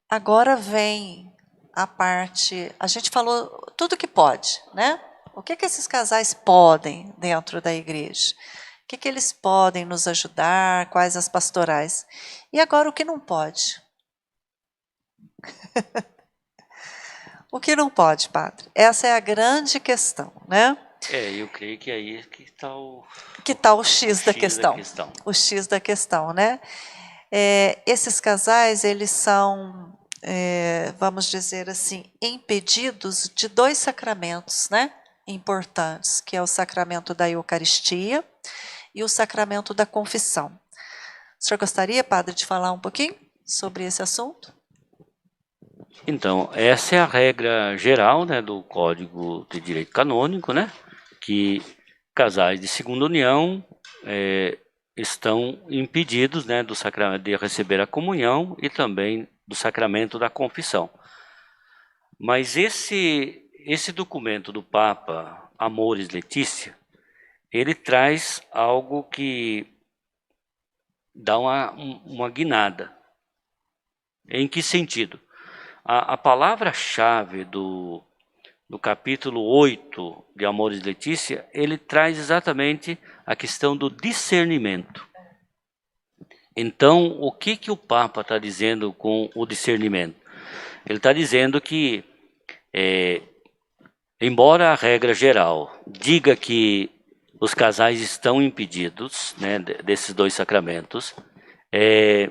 Agora vem a parte, a gente falou tudo que pode, né? O que esses casais podem dentro da igreja? O que eles podem nos ajudar? Quais as pastorais? E agora o que não pode? O que não pode, padre? Essa é a grande questão, né? Eu creio que aí que está o X da questão. O X da questão, né? Esses casais, eles são, vamos dizer assim, impedidos de 2 sacramentos, né, importantes, que é o sacramento da Eucaristia e o sacramento da confissão. O senhor gostaria, padre, de falar um pouquinho sobre esse assunto? Então, essa é a regra geral, né, do Código de Direito Canônico, né, que casais de segunda união estão impedidos, né, do sacramento de receber a comunhão e também do sacramento da confissão. Mas esse documento do Papa Amoris Laetitia, ele traz algo que dá uma guinada. Em que sentido? A palavra-chave do capítulo 8 de Amoris Laetitia, ele traz exatamente a questão do discernimento. Então, o que o Papa está dizendo com o discernimento? Ele está dizendo que, embora a regra geral diga que os casais estão impedidos, né, desses dois sacramentos, é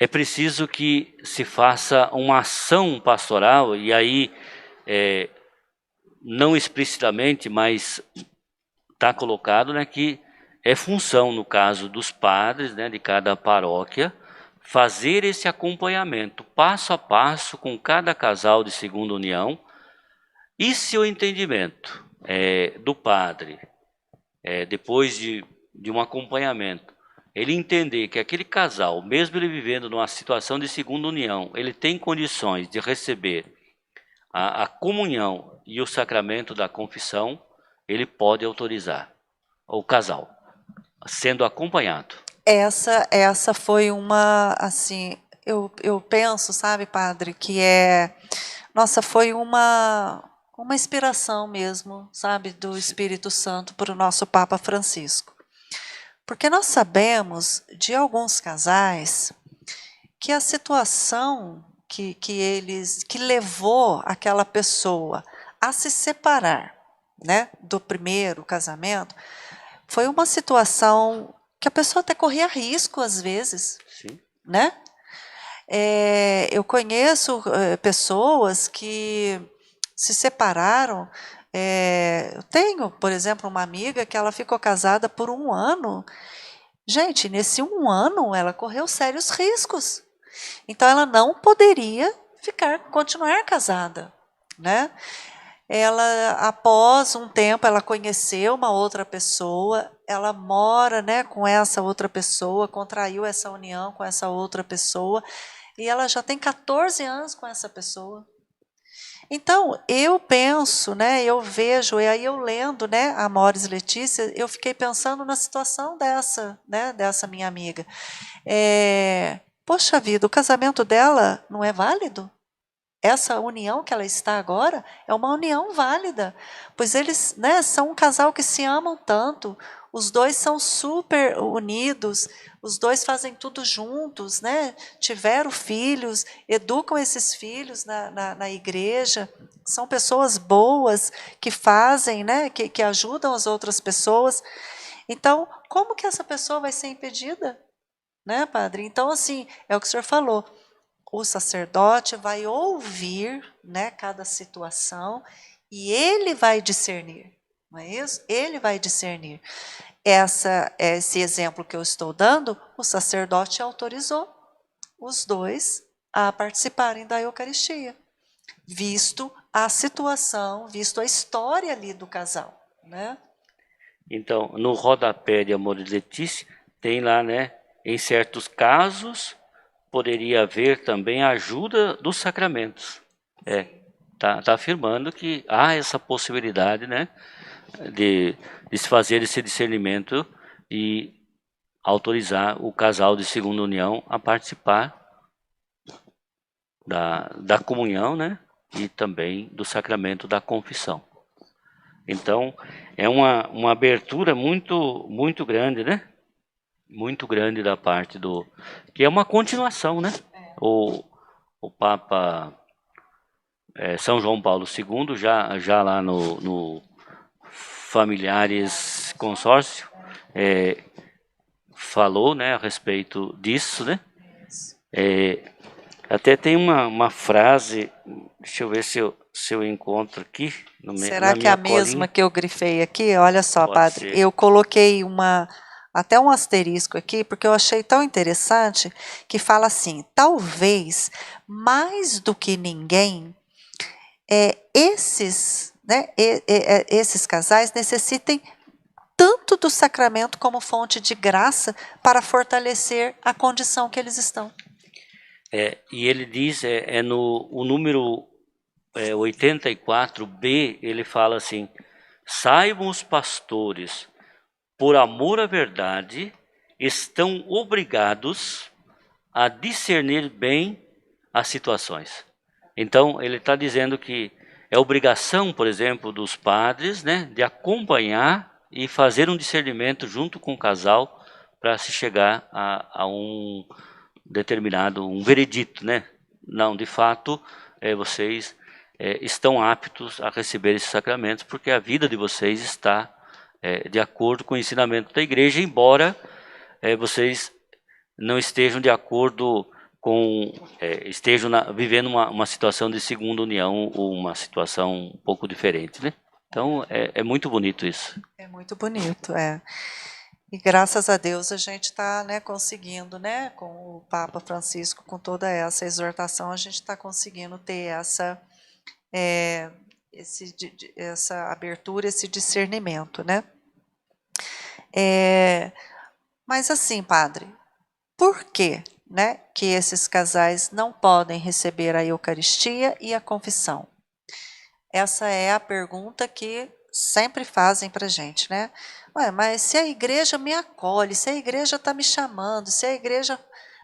preciso que se faça uma ação pastoral, e aí, não explicitamente, mas está colocado, né, que é função, no caso dos padres, né, de cada paróquia, fazer esse acompanhamento passo a passo com cada casal de segunda união, e se o entendimento do padre, depois de um acompanhamento, ele entender que aquele casal, mesmo ele vivendo numa situação de segunda união, ele tem condições de receber a comunhão e o sacramento da confissão, ele pode autorizar o casal, sendo acompanhado. Essa foi uma, assim, eu penso, sabe, padre, que nossa, foi uma inspiração mesmo, sabe, do Espírito Santo para o nosso Papa Francisco. Porque nós sabemos de alguns casais que a situação que levou aquela pessoa a se separar, né, do primeiro casamento, foi uma situação que a pessoa até corria risco às vezes. Sim. Né? Eu conheço pessoas que se separaram. Eu tenho, por exemplo, uma amiga que ela ficou casada por 1 ano. Gente, nesse 1 ano ela correu sérios riscos. Então ela não poderia continuar casada, né? Ela, após um tempo, ela conheceu uma outra pessoa, ela mora, né, com essa outra pessoa, contraiu essa união com essa outra pessoa, e ela já tem 14 anos com essa pessoa. Então, eu penso, né, eu vejo, e aí eu lendo, né, Amoris Laetitia, eu fiquei pensando na situação dessa minha amiga. Poxa vida, o casamento dela não é válido? Essa união que ela está agora é uma união válida, pois eles, né, são um casal que se amam tanto, os dois são super unidos, os dois fazem tudo juntos, né? Tiveram filhos, educam esses filhos na igreja, são pessoas boas que fazem, né, que ajudam as outras pessoas. Então, como que essa pessoa vai ser impedida? Né, padre? Então, assim, é o que o senhor falou. O sacerdote vai ouvir, né, cada situação e ele vai discernir, não é isso? Ele vai discernir. Esse exemplo que eu estou dando, o sacerdote autorizou os dois a participarem da Eucaristia, visto a situação, visto a história ali do casal, né? Então, no rodapé de Amoris Laetitia, tem lá, né, em certos casos, poderia haver também a ajuda dos sacramentos. Tá afirmando que há essa possibilidade, né, de se fazer esse discernimento e autorizar o casal de segunda união a participar da comunhão, né, e também do sacramento da confissão. Então, é uma abertura muito, muito grande, né? Muito grande da parte que é uma continuação, né? O Papa São João Paulo II, já lá no Familiares Consórcio, falou, né, a respeito disso, né? Até tem uma frase, deixa eu ver se eu encontro aqui. Será que é a mesma que eu grifei aqui? Olha só, Pode padre, ser. eu coloquei uma até um asterisco aqui, porque eu achei tão interessante, que fala assim: talvez mais do que ninguém, esses casais necessitem tanto do sacramento como fonte de graça para fortalecer a condição que eles estão. E ele diz, no o número 84b, ele fala assim: saibam os pastores, por amor à verdade, estão obrigados a discernir bem as situações. Então, ele está dizendo que é obrigação, por exemplo, dos padres, né, de acompanhar e fazer um discernimento junto com o casal para se chegar a um determinado, um veredito, né? Não, de fato, vocês estão aptos a receber esses sacramentos, porque a vida de vocês está de acordo com o ensinamento da igreja, embora vocês não estejam de acordo com, estejam vivendo uma situação de segunda união, ou uma situação um pouco diferente, né? Então, é muito bonito isso. É muito bonito, E graças a Deus a gente está, né, conseguindo, né, com o Papa Francisco, com toda essa exortação, a gente está conseguindo ter essa abertura, esse discernimento, né? Mas assim, padre, por que, né, que esses casais não podem receber a Eucaristia e a confissão? Essa é a pergunta que sempre fazem para a gente, né? Ué, mas se a igreja me acolhe, se a igreja está me chamando, se a igreja,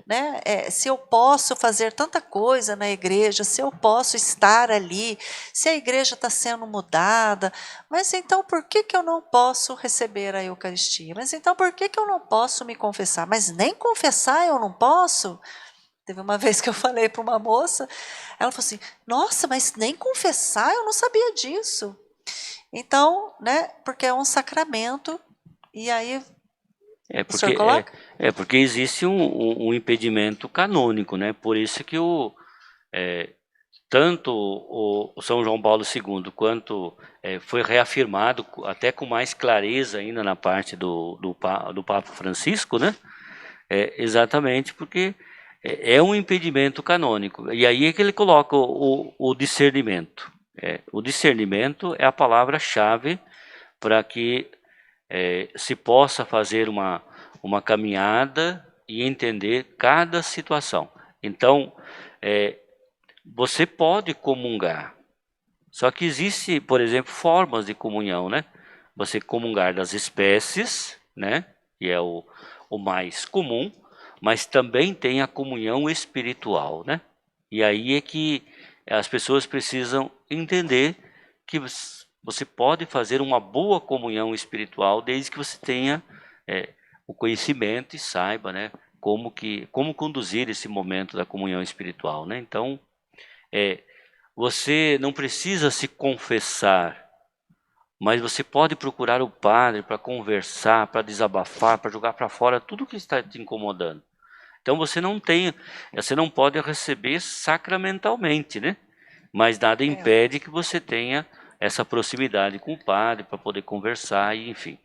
né, se eu posso fazer tanta coisa na igreja, se eu posso estar ali, se a igreja está sendo mudada, mas então por que eu não posso receber a Eucaristia? Mas então por que eu não posso me confessar? Mas nem confessar eu não posso? Teve uma vez que eu falei para uma moça, ela falou assim: nossa, mas nem confessar, eu não sabia disso. Então, né, porque é um sacramento, e aí o senhor coloca? Porque existe um impedimento canônico, né? Por isso que tanto o São João Paulo II quanto foi reafirmado até com mais clareza ainda na parte do Papa Francisco, né? Exatamente porque é um impedimento canônico. E aí é que ele coloca o discernimento. O discernimento é a palavra-chave para que se possa fazer uma caminhada e entender cada situação. Então, você pode comungar, só que existe, por exemplo, formas de comunhão, né? Você comungar das espécies, né? Que é o mais comum, mas também tem a comunhão espiritual, né? E aí é que as pessoas precisam entender que você pode fazer uma boa comunhão espiritual desde que você tenha o conhecimento e saiba, né, como conduzir esse momento da comunhão espiritual, né? Então, você não precisa se confessar, mas você pode procurar o padre para conversar, para desabafar, para jogar para fora tudo que está te incomodando. Então você não pode receber sacramentalmente, né? Mas nada impede que você tenha essa proximidade com o padre para poder conversar e enfim.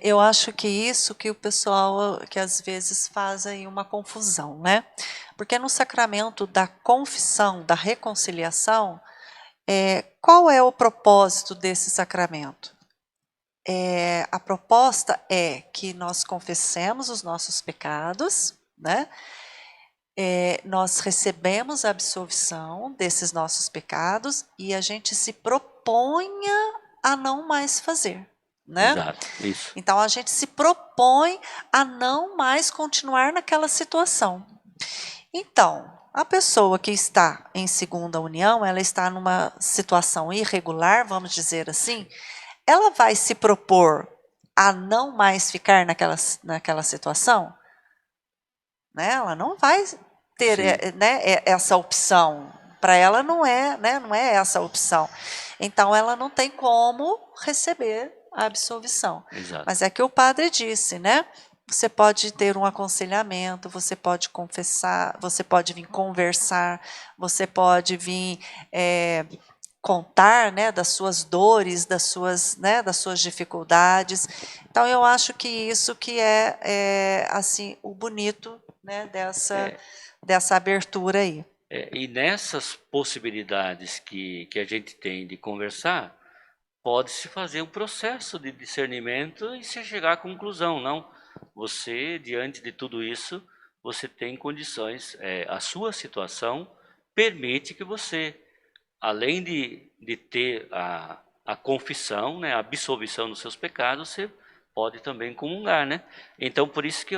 Eu acho que isso que o pessoal, que às vezes faz aí uma confusão, né? Porque no sacramento da confissão, da reconciliação, qual é o propósito desse sacramento? A proposta é que nós confessemos os nossos pecados, né? Nós recebemos a absolvição desses nossos pecados e a gente se proponha a não mais fazer, né? Exato, isso. Então a gente se propõe a não mais continuar naquela situação. Então, a pessoa que está em segunda união, ela está numa situação irregular, vamos dizer assim, ela vai se propor a não mais ficar naquela situação? Né? Ela não vai ter, né, essa opção. Para ela não é, né, não é essa a opção. Então ela não tem como receber a absolvição. Exato. Mas é que o padre disse, né? Você pode ter um aconselhamento, você pode confessar, você pode vir conversar, você pode vir contar, né, das suas dores, né, das suas dificuldades. Então eu acho que isso que é assim o bonito, né, dessa abertura aí. E nessas possibilidades que a gente tem de conversar, pode-se fazer um processo de discernimento e se chegar à conclusão, não? Você, diante de tudo isso, você tem condições, a sua situação permite que você, além de ter a confissão, né, a absolvição dos seus pecados, você pode também comungar, né? Então, por isso que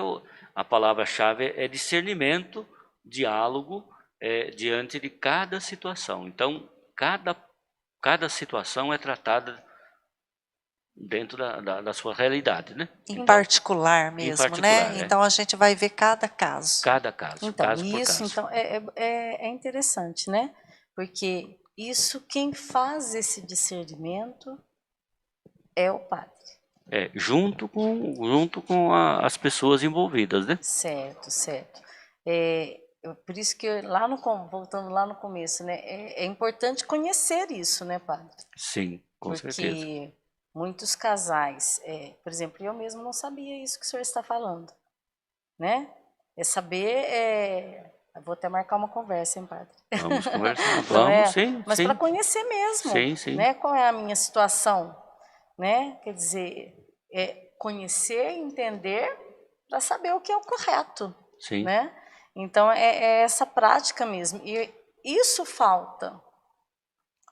a palavra-chave é discernimento, diálogo, diante de cada situação. Então, cada situação é tratada dentro da sua realidade, né? Em Então, particular mesmo, particular, né? Então a gente vai ver cada caso. cada caso, Então, caso por isso caso. então, é interessante, né? Porque isso, quem faz esse discernimento é o padre. Junto com as pessoas envolvidas, né? Certo, certo. Por isso que voltando lá no começo, né? É importante conhecer isso, né, padre? Sim, com certeza. Porque muitos casais, por exemplo, eu mesmo não sabia isso que o senhor está falando, né? Eu vou até marcar uma conversa, hein, padre? Vamos conversar, Não vamos, sim, Mas sim. para conhecer mesmo, Sim, sim. né? Qual é a minha situação, né? Quer dizer, conhecer, entender, para saber o que é o correto, Sim. né? Então é essa prática mesmo. E isso falta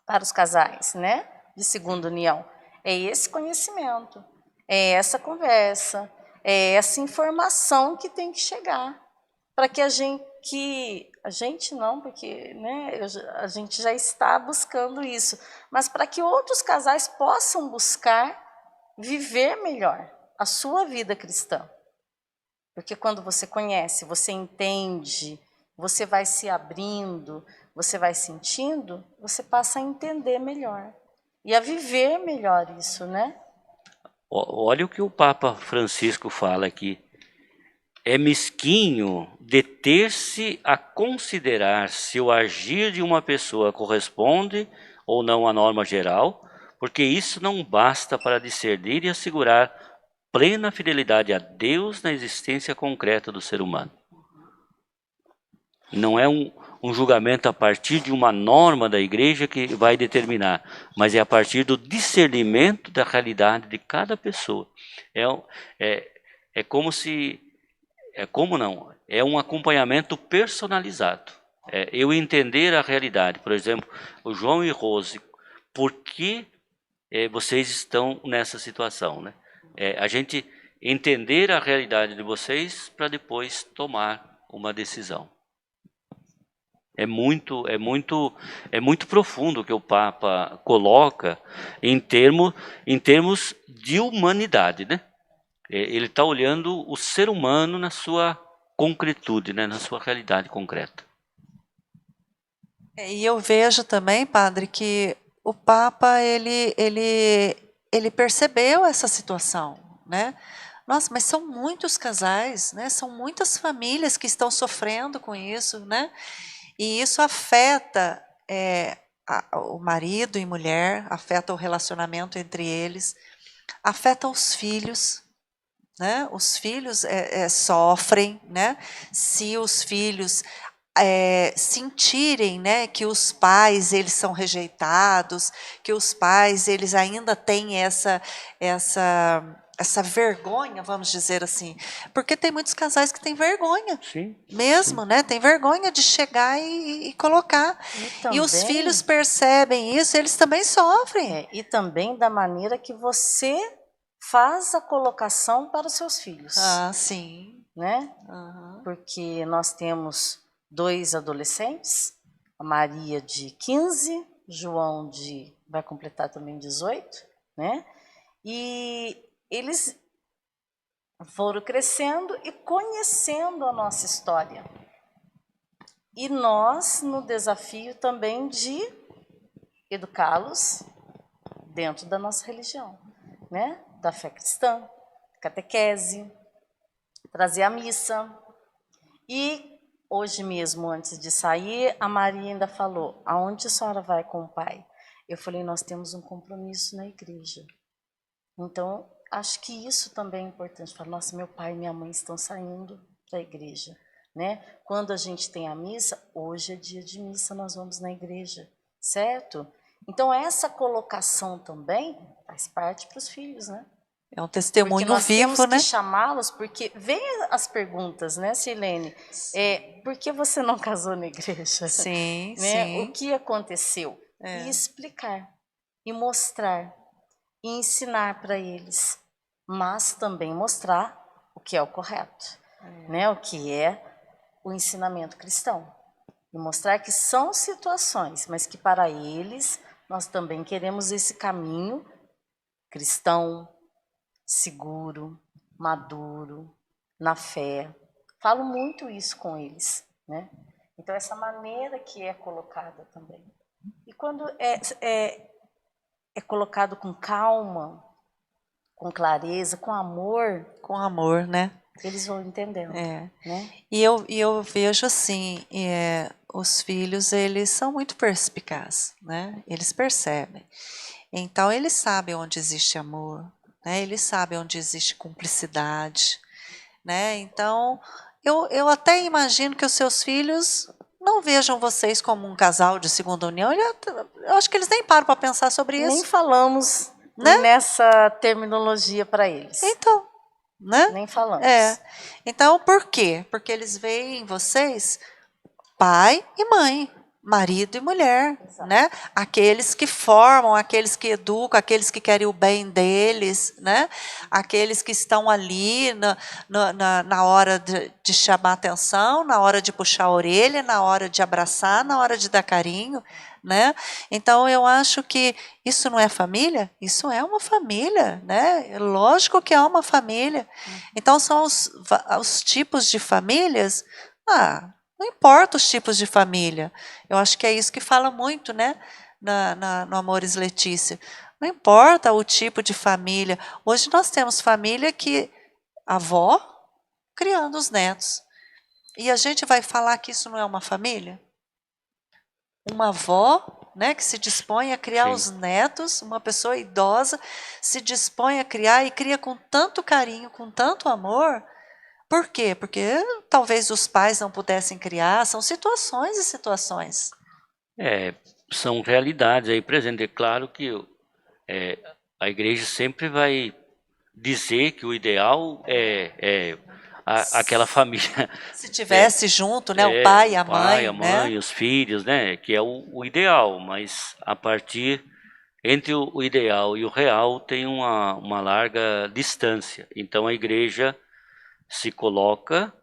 para os casais, né? De segunda união. É esse conhecimento, é essa conversa, é essa informação que tem que chegar para que a gente não, porque né, a gente já está buscando isso, mas para que outros casais possam buscar viver melhor a sua vida cristã. Porque quando você conhece, você entende, você vai se abrindo, você vai sentindo, você passa a entender melhor e a viver melhor isso, né? Olha o que o Papa Francisco fala aqui. É mesquinho deter-se a considerar se o agir de uma pessoa corresponde ou não à norma geral, porque isso não basta para discernir e assegurar plena fidelidade a Deus na existência concreta do ser humano. Não é um julgamento a partir de uma norma da igreja que vai determinar, mas é a partir do discernimento da realidade de cada pessoa. É como se... É um acompanhamento personalizado. Eu entender a realidade. Por exemplo, o João e Rose, por que vocês estão nessa situação, né? A gente entender a realidade de vocês para depois tomar uma decisão. É muito profundo o que o Papa coloca em termos de humanidade, né? Ele está olhando o ser humano na sua concretude, né? Na sua realidade concreta. E eu vejo também, padre, que o Papa ele percebeu essa situação, né? Nossa, mas são muitos casais, né? São muitas famílias que estão sofrendo com isso, né? E isso afeta o marido e mulher, afeta o relacionamento entre eles, afeta os filhos, né? Os filhos sofrem, né? Se os filhos sentirem, né, que os pais eles são rejeitados, que os pais eles ainda têm essa vergonha, vamos dizer assim, porque tem muitos casais que têm vergonha, Sim, mesmo, né? Tem vergonha de chegar e colocar. E os filhos percebem isso, eles também sofrem. E também da maneira que você faz a colocação para os seus filhos. Ah, sim. Né? Uhum. Porque nós temos 2 adolescentes, a Maria de 15, João vai completar também 18, né? E eles foram crescendo e conhecendo a nossa história. E nós no desafio também de educá-los dentro da nossa religião, né? Da fé cristã, catequese, trazer a missa. E hoje mesmo, antes de sair, a Maria ainda falou: aonde a senhora vai com o pai? eu falei, nós temos um compromisso na igreja. Então, acho que isso também é importante. Falar, nossa, meu pai e minha mãe estão saindo da igreja, né? Quando a gente tem a missa, hoje é dia de missa, nós vamos na igreja, certo? Então, essa colocação também faz parte para os filhos, né? É um Porque testemunho nós temos vivo, que né? chamá-los, porque vem as perguntas, né, Silene? Por que você não casou na igreja? Sim, Né? O sim. que aconteceu? É. E explicar, e mostrar, e ensinar para eles, mas também mostrar o que é o correto, né? O que é o ensinamento cristão. E mostrar que são situações, mas que para eles nós também queremos esse caminho cristão, seguro, maduro, na fé. Falo muito isso com eles, né? Então, essa maneira que é colocada também. E quando é colocado com calma, com clareza, com amor, Com amor, né? eles vão entendendo, É. né? E eu vejo assim, os filhos, eles são muito perspicazes, né? Eles percebem. Então, eles sabem onde existe amor, né? Eles sabem onde existe cumplicidade, né? Então, eu até imagino que os seus filhos não vejam vocês como um casal de segunda união. Eu acho que eles nem param para pensar sobre Nem isso, falamos né? nessa terminologia para eles. Então, né? Nem falamos. Então, por quê? Porque eles veem em vocês pai e mãe, marido e mulher, Exato. né? Aqueles que formam, aqueles que educam, aqueles que querem o bem deles, né? Aqueles que estão ali na hora de chamar atenção, na hora de puxar a orelha, na hora de abraçar, na hora de dar carinho, né? Então, eu acho que isso não é família? Isso é uma família, né? Lógico que é uma família. Então, são os tipos de famílias. Não importa os tipos de família. Eu acho que é isso que fala muito, né? No Amores Letícia. Não importa o tipo de família. Hoje nós temos família que a avó criando os netos. E a gente vai falar que isso não é uma família? Uma avó, né, que se dispõe a criar Sim. os netos, uma pessoa idosa se dispõe a criar e cria com tanto carinho, com tanto amor. Por quê? Porque talvez os pais não pudessem criar, são situações e situações. São realidades aí presentes. É claro que a igreja sempre vai dizer que o ideal é aquela família. Se tivesse junto, né, o pai e a O pai, a mãe, mãe, né? os filhos, né? Que é o ideal, mas a partir entre o ideal e o real tem uma larga distância. Então a igreja se coloca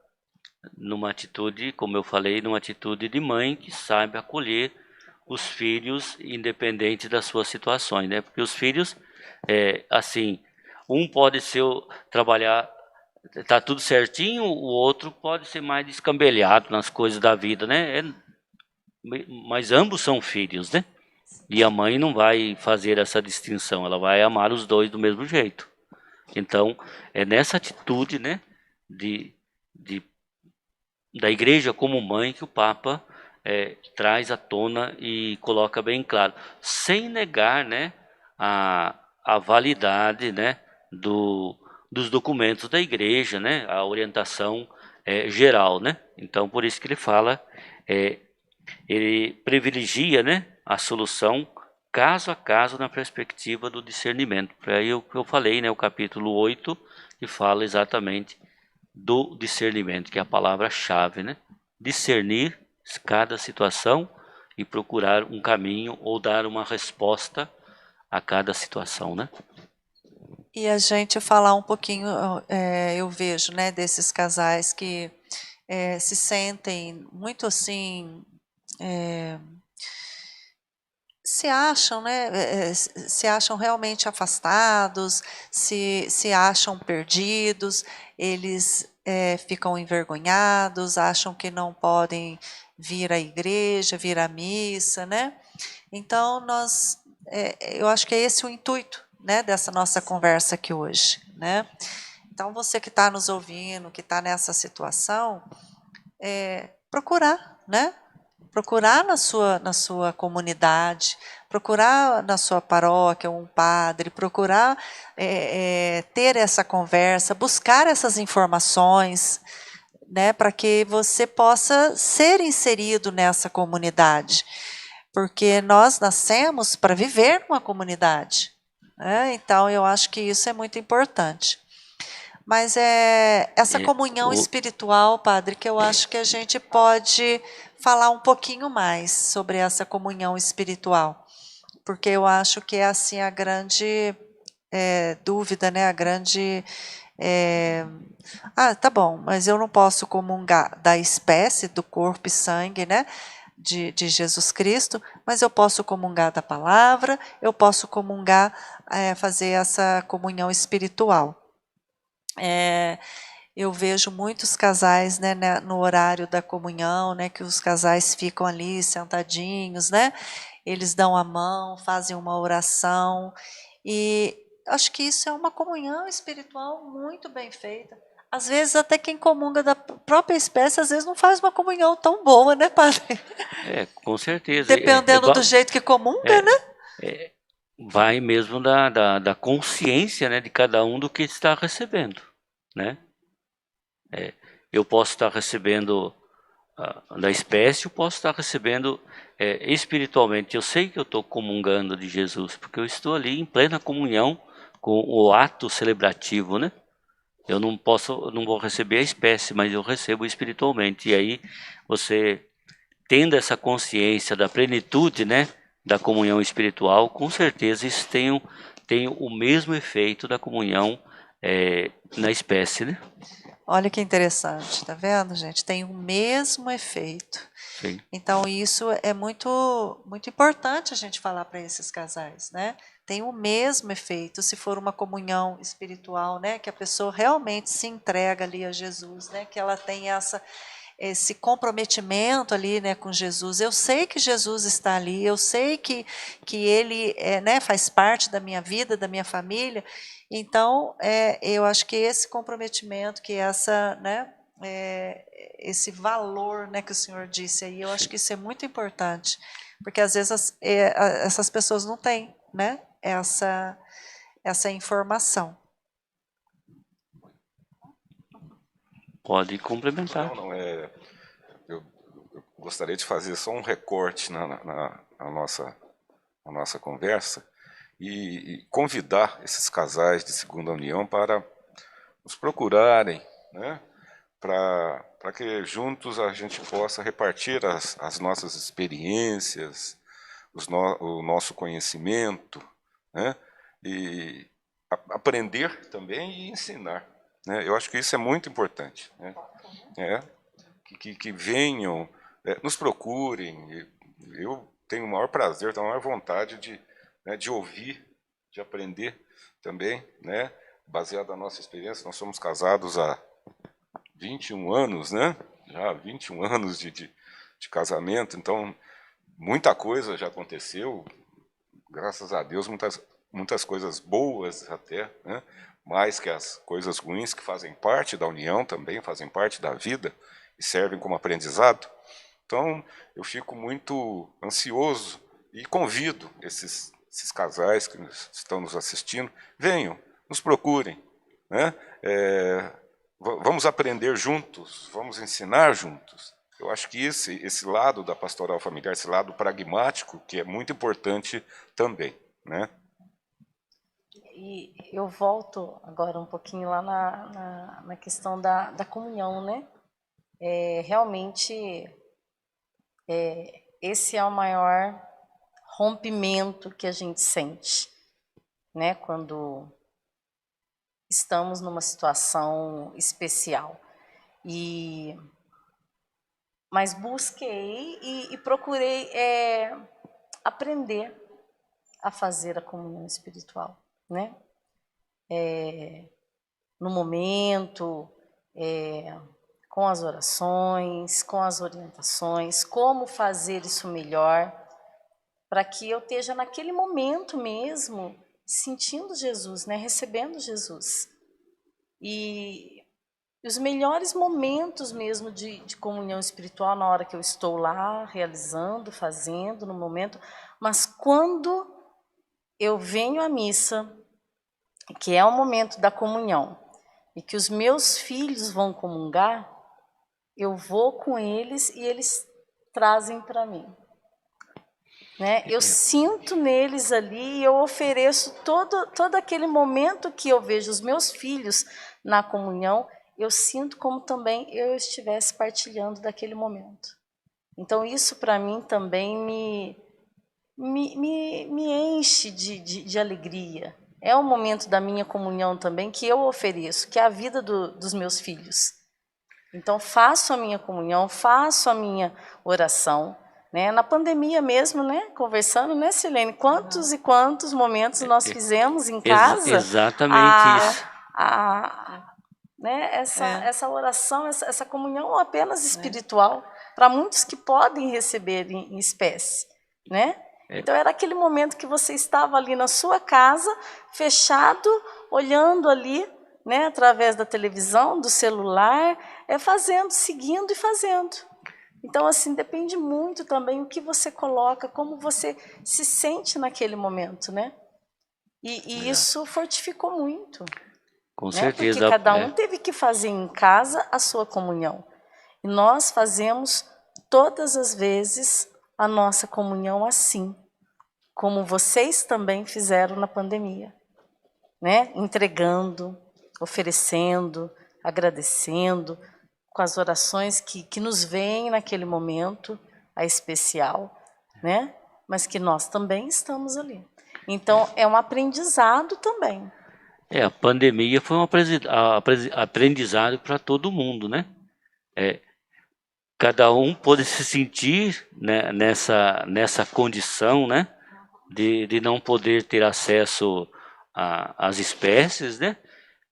numa atitude, como eu falei, numa atitude de mãe que sabe acolher os filhos independente das suas situações, né? Porque os filhos, assim, um pode trabalhar, tá tudo certinho, o outro pode ser mais descambelhado nas coisas da vida, né? Mas ambos são filhos, né? E a mãe não vai fazer essa distinção, ela vai amar os dois do mesmo jeito. Então, é nessa atitude, né, da igreja como mãe que o Papa traz à tona e coloca bem claro, sem negar, né, a validade, né, dos documentos da igreja, né, a orientação geral, né. Então, por isso que ele fala, ele privilegia, né, a solução caso a caso na perspectiva do discernimento. Aí eu falei, né, o capítulo 8, que fala exatamente do discernimento, que é a palavra-chave, né? Discernir cada situação e procurar um caminho ou dar uma resposta a cada situação, né? E a gente falar um pouquinho, eu vejo, né, desses casais que se sentem muito assim, se acham, né, se acham realmente afastados, se acham perdidos, eles ficam envergonhados, acham que não podem vir à igreja, vir à missa, né? Então, eu acho que é esse o intuito, né, dessa nossa conversa aqui hoje, né? Então, você que está nos ouvindo, que está nessa situação, procurar, né? procurar na sua comunidade, procurar na sua paróquia um padre, procurar ter essa conversa, buscar essas informações, né, para que você possa ser inserido nessa comunidade, porque nós nascemos para viver numa comunidade, né? Então eu acho que isso é muito importante. Mas essa comunhão espiritual, padre, que eu acho que a gente pode falar um pouquinho mais sobre essa comunhão espiritual, porque eu acho que é assim a grande dúvida, né? A grande tá bom, mas eu não posso comungar da espécie, do corpo e sangue, né? De Jesus Cristo, mas eu posso comungar da palavra, eu posso comungar, fazer essa comunhão espiritual. Eu vejo muitos casais, né, no horário da comunhão, né, que os casais ficam ali sentadinhos, né, eles dão a mão, fazem uma oração, e acho que isso é uma comunhão espiritual muito bem feita. Às vezes até quem comunga da própria espécie, às vezes não faz uma comunhão tão boa, né, padre? Com certeza. Dependendo do jeito que comunga, né? Vai mesmo da consciência, né, de cada um do que está recebendo, né? Eu posso estar recebendo da espécie, eu posso estar recebendo espiritualmente. Eu sei que eu estou comungando de Jesus, porque eu estou ali em plena comunhão com o ato celebrativo, né? Eu não vou receber a espécie, mas eu recebo espiritualmente. E aí você, tendo essa consciência da plenitude, né, da comunhão espiritual, com certeza isso tem o mesmo efeito da comunhão na espécie, né? Olha que interessante, tá vendo, gente? Tem o mesmo efeito. Sim. Então isso é muito muito importante a gente falar para esses casais, né? Tem o mesmo efeito se for uma comunhão espiritual, né? Que a pessoa realmente se entrega ali a Jesus, né? Que ela tem esse comprometimento ali, né, com Jesus. Eu sei que Jesus está ali, eu sei que Ele né, faz parte da minha vida, da minha família. Então, eu acho que esse comprometimento, que né, esse valor, né, que o senhor disse aí, eu acho que isso é muito importante, porque às vezes essas pessoas não têm, né, essa informação. Pode complementar. Eu gostaria de fazer só um recorte na nossa conversa e convidar esses casais de segunda união para nos procurarem, né? Para que juntos a gente possa repartir as nossas experiências, o nosso conhecimento, né? E aprender também e ensinar, né? Eu acho que isso é muito importante, né? Que venham, nos procurem. Eu tenho o maior prazer, tenho a maior vontade de ouvir, de aprender também, né? Baseado na nossa experiência. Nós somos casados há 21 anos, né? Já 21 anos de casamento, então muita coisa já aconteceu, graças a Deus, muitas coisas boas até, né? Mais que as coisas ruins que fazem parte da união também, fazem parte da vida e servem como aprendizado. Então, eu fico muito ansioso e convido esses casais que estão nos assistindo, venham, nos procurem, né? Vamos aprender juntos, vamos ensinar juntos. Eu acho que esse lado da pastoral familiar, esse lado pragmático, que é muito importante também, né? E eu volto agora um pouquinho lá na questão da comunhão, né? Realmente, esse é o maior rompimento que a gente sente, né? Quando estamos numa situação especial. Mas busquei e procurei aprender a fazer a comunhão espiritual, né? No momento, com as orações, com as orientações, como fazer isso melhor, para que eu esteja naquele momento mesmo sentindo Jesus, né? Recebendo Jesus. E E os melhores momentos mesmo de comunhão espiritual na hora que eu estou lá realizando, fazendo, no momento. Mas quando eu venho à missa, que é o momento da comunhão, e que os meus filhos vão comungar, eu vou com eles e eles trazem para mim. Né? Eu sinto neles ali e eu ofereço todo aquele momento que eu vejo os meus filhos na comunhão, eu sinto como também eu estivesse partilhando daquele momento. Então isso para mim também me enche de alegria. É o momento da minha comunhão também que eu ofereço, que é a vida dos meus filhos. Então faço a minha comunhão, faço a minha oração. Né? Na pandemia mesmo, né? Conversando, né, Silene? Quantos e quantos momentos nós fizemos em casa? Exatamente isso. Né? Essa oração, essa comunhão apenas espiritual, para muitos que podem receber em espécie. Né? Então era aquele momento que você estava ali na sua casa, fechado, olhando ali, né, através da televisão, do celular, fazendo, seguindo e fazendo. Então, assim, depende muito também o que você coloca, como você se sente naquele momento, né? E isso fortificou muito. Com né? certeza. Porque cada um teve que fazer em casa a sua comunhão. E nós fazemos todas as vezes a nossa comunhão assim, como vocês também fizeram na pandemia. Né? Entregando, oferecendo, agradecendo, com as orações que nos vêm naquele momento, a especial, né? Mas que nós também estamos ali. Então, é um aprendizado também. A pandemia foi um aprendizado para todo mundo, né? Cada um pôde se sentir, né, nessa condição, né? De não poder ter acesso às espécies, né?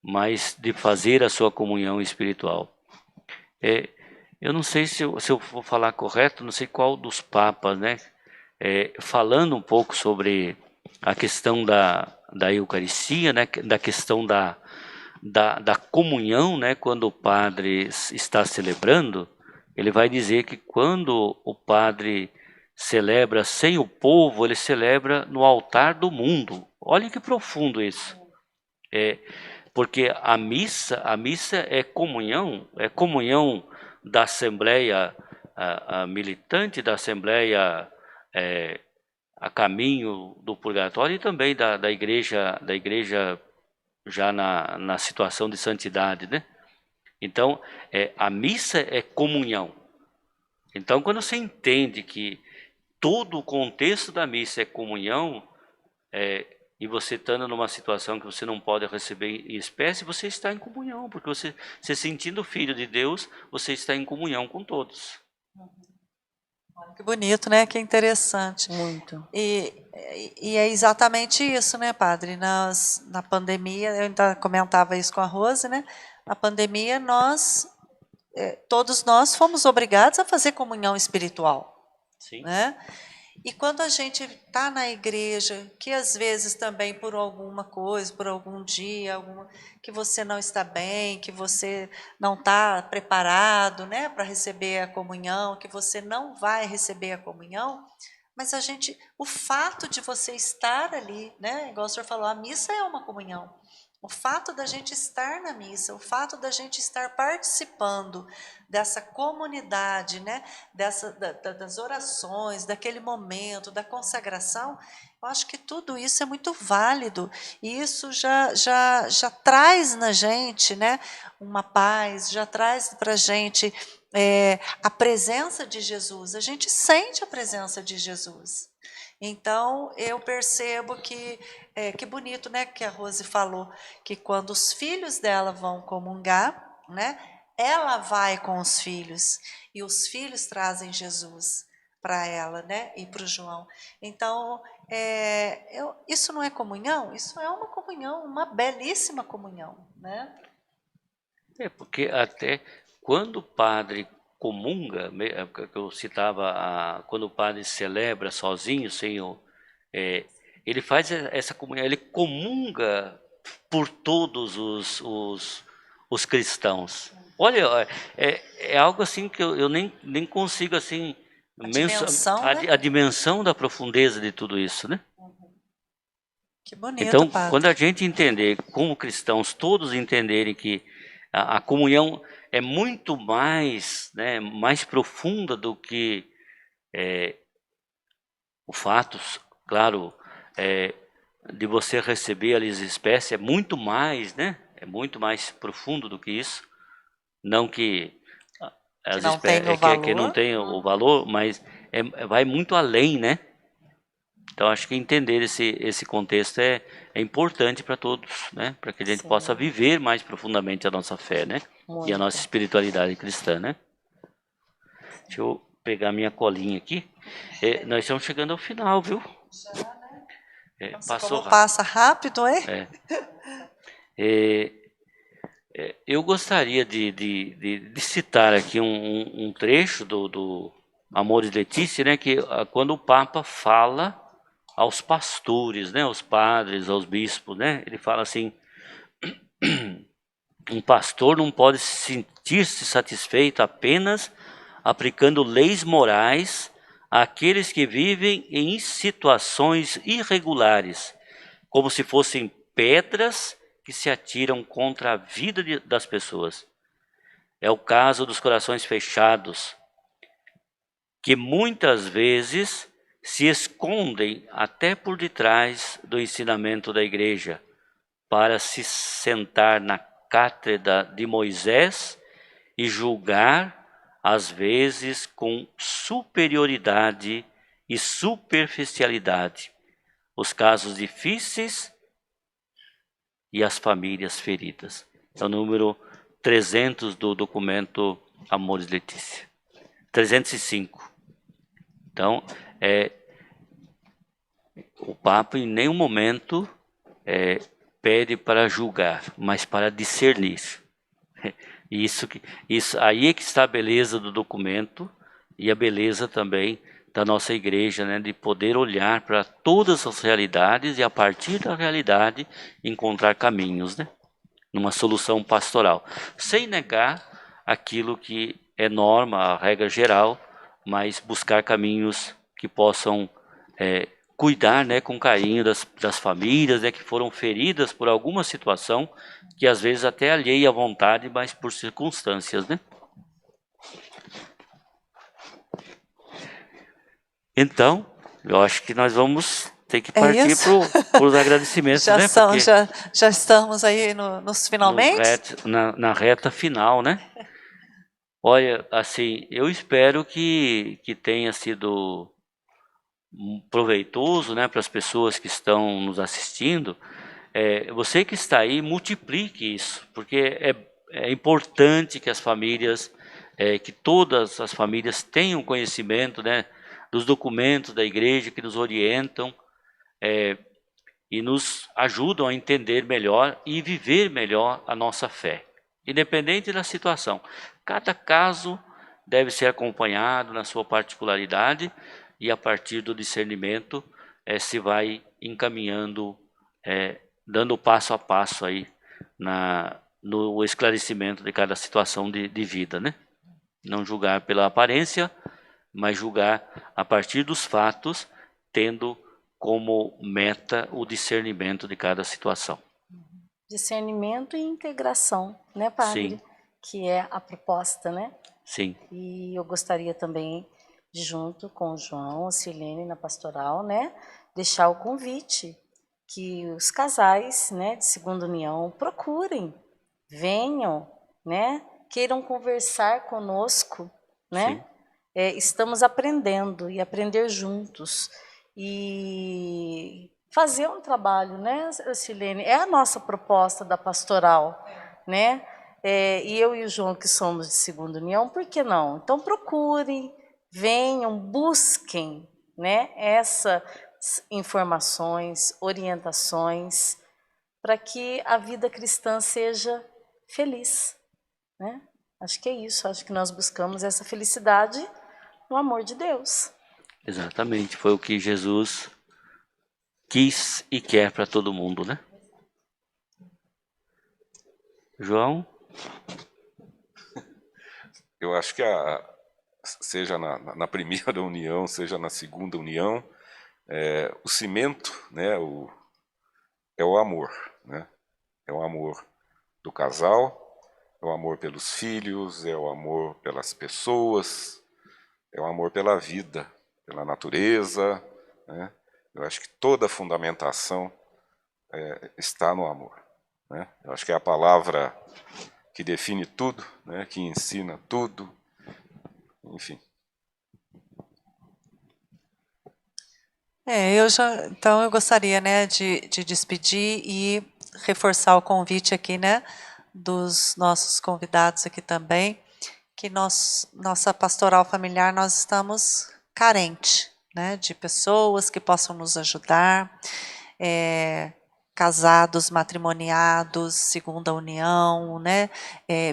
Mas de fazer a sua comunhão espiritual. Eu não sei se eu vou falar correto, não sei qual dos papas, né? Falando um pouco sobre a questão da Eucaristia, né? Da questão da comunhão, né? Quando o padre está celebrando, ele vai dizer que quando o padre celebra sem o povo, ele celebra no altar do mundo. Olha que profundo isso. Porque a missa é comunhão da Assembleia a militante, da Assembleia a caminho do purgatório e também da igreja já na situação de santidade, né? Então, a missa é comunhão. Então, quando você entende que todo o contexto da missa é comunhão, e você estando numa situação que você não pode receber em espécie, você está em comunhão, porque você sentindo filho de Deus, você está em comunhão com todos. Que bonito, né? Que interessante. Muito. E é exatamente isso, né, padre? Na pandemia, eu ainda comentava isso com a Rose, né? Na pandemia, todos nós fomos obrigados a fazer comunhão espiritual. Sim. Né? E quando a gente está na igreja, que às vezes também por alguma coisa, por algum dia, que você não está bem, que você não está preparado, né, para receber a comunhão, que você não vai receber a comunhão, mas o fato de você estar ali, né, igual o senhor falou, a missa é uma comunhão. O fato da gente estar na missa, o fato da gente estar participando dessa comunidade, né, das orações, daquele momento, da consagração, eu acho que tudo isso é muito válido. E isso já traz na gente, né, uma paz, já traz para a gente a presença de Jesus. A gente sente a presença de Jesus. Então, eu percebo que bonito, né, que a Rose falou, que quando os filhos dela vão comungar, né, ela vai com os filhos, e os filhos trazem Jesus para ela, né, e para o João. Então, isso não é comunhão? Isso é uma comunhão, uma belíssima comunhão, né? Porque até quando o padre comunga, que eu citava, quando o padre celebra sozinho, ele faz essa comunhão, ele comunga por todos os os cristãos? Olha, é algo assim que eu nem consigo assim A dimensão, né? a dimensão da profundeza de tudo isso, né? Que bonito, Então, padre. quando a gente entender, como cristãos, todos entenderem que a comunhão é muito mais, né, mais profunda do que o fato, claro, de você receber ali as espécies, é muito mais, né? É muito mais profundo do que isso. Não que Que não tem o que não valor. tem o valor, mas vai muito além, né? Então, acho que entender esse contexto é importante para todos, né? Para que a gente Sim. possa viver mais profundamente a nossa fé, né? E a nossa Muito. espiritualidade cristã, né? Deixa eu pegar minha colinha aqui. Nós estamos chegando ao final, viu? Passou Como passa rápido, é? Eu gostaria de citar aqui um trecho do Amoris Laetitia, né? Que quando o Papa fala aos pastores, né? Aos padres, aos bispos, né? Ele fala assim: um pastor não pode sentir-se satisfeito apenas aplicando leis morais àqueles que vivem em situações irregulares, como se fossem pedras que se atiram contra a vida das pessoas. É o caso dos corações fechados, que muitas vezes se escondem até por detrás do ensinamento da igreja, para se sentar na cátedra de Moisés e julgar, às vezes com superioridade e superficialidade, os casos difíceis e as famílias feridas. É o número 300 do documento Amoris Laetitia. 305. Então, o Papa em nenhum momento pede para julgar, mas para discernir. Isso aí é que está a beleza do documento e a beleza também da nossa igreja, né, de poder olhar para todas as realidades e a partir da realidade encontrar caminhos, né, numa solução pastoral, sem negar aquilo que é norma, a regra geral, mas buscar caminhos que possam cuidar, né, com carinho das famílias, né, que foram feridas por alguma situação que às vezes até alheia à vontade, mas por circunstâncias, né? Então, eu acho que nós vamos ter que partir para os agradecimentos, né? Porque Já estamos aí nos finalmente? na reta final, né? Olha, assim, eu espero que tenha sido proveitoso, né, para as pessoas que estão nos assistindo. Você que está aí, multiplique isso, porque é importante que as famílias, que todas as famílias tenham conhecimento, né, dos documentos da igreja que nos orientam e nos ajudam a entender melhor e viver melhor a nossa fé, independente da situação. Cada caso deve ser acompanhado na sua particularidade e a partir do discernimento se vai encaminhando, dando passo a passo aí no esclarecimento de cada situação de vida, né? Não julgar pela aparência, mas julgar a partir dos fatos, tendo como meta o discernimento de cada situação. Discernimento e integração, né, padre? Sim. Que é a proposta, né? Sim. E eu gostaria também, junto com o João, a Silene na pastoral, né, deixar o convite que os casais, né, de segunda união procurem, venham, né, queiram conversar conosco, né? Estamos aprendendo e aprender juntos e fazer um trabalho, né, Silene? É a nossa proposta da pastoral, né? E eu e o João, que somos de segunda união, por que não? Então procurem, venham, busquem, né, essas informações, orientações, para que a vida cristã seja feliz, né? Acho que é isso, acho que nós buscamos essa felicidade no amor de Deus. Exatamente, foi o que Jesus quis e quer para todo mundo, né? João? Eu acho que seja na primeira união, seja na segunda união, o cimento, né, é o amor, né? É o amor do casal, é o amor pelos filhos, é o amor pelas pessoas, é o amor pela vida, pela natureza, né? Eu acho que toda a fundamentação está no amor, né? Eu acho que é a palavra que define tudo, né? Que ensina tudo, enfim. Então eu gostaria, né, de despedir e reforçar o convite aqui, né, dos nossos convidados aqui também, que nossa pastoral familiar, nós estamos carente, né, de pessoas que possam nos ajudar, casados, matrimoniados, segunda união, né,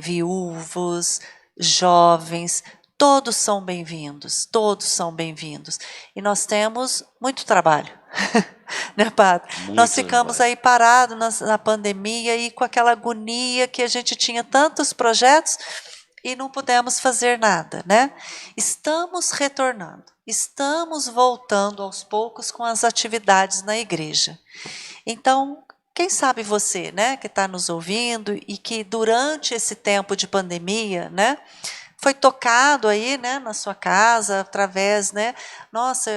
viúvos, jovens, todos são bem-vindos, todos são bem-vindos. E nós temos muito trabalho, né, Padre? Nós ficamos aí parados na pandemia e com aquela agonia que a gente tinha tantos projetos e não pudemos fazer nada, né? Estamos retornando, estamos voltando aos poucos com as atividades na igreja. Então, quem sabe você, né, que está nos ouvindo e que durante esse tempo de pandemia, né, foi tocado aí, né, na sua casa, através, né, nossa,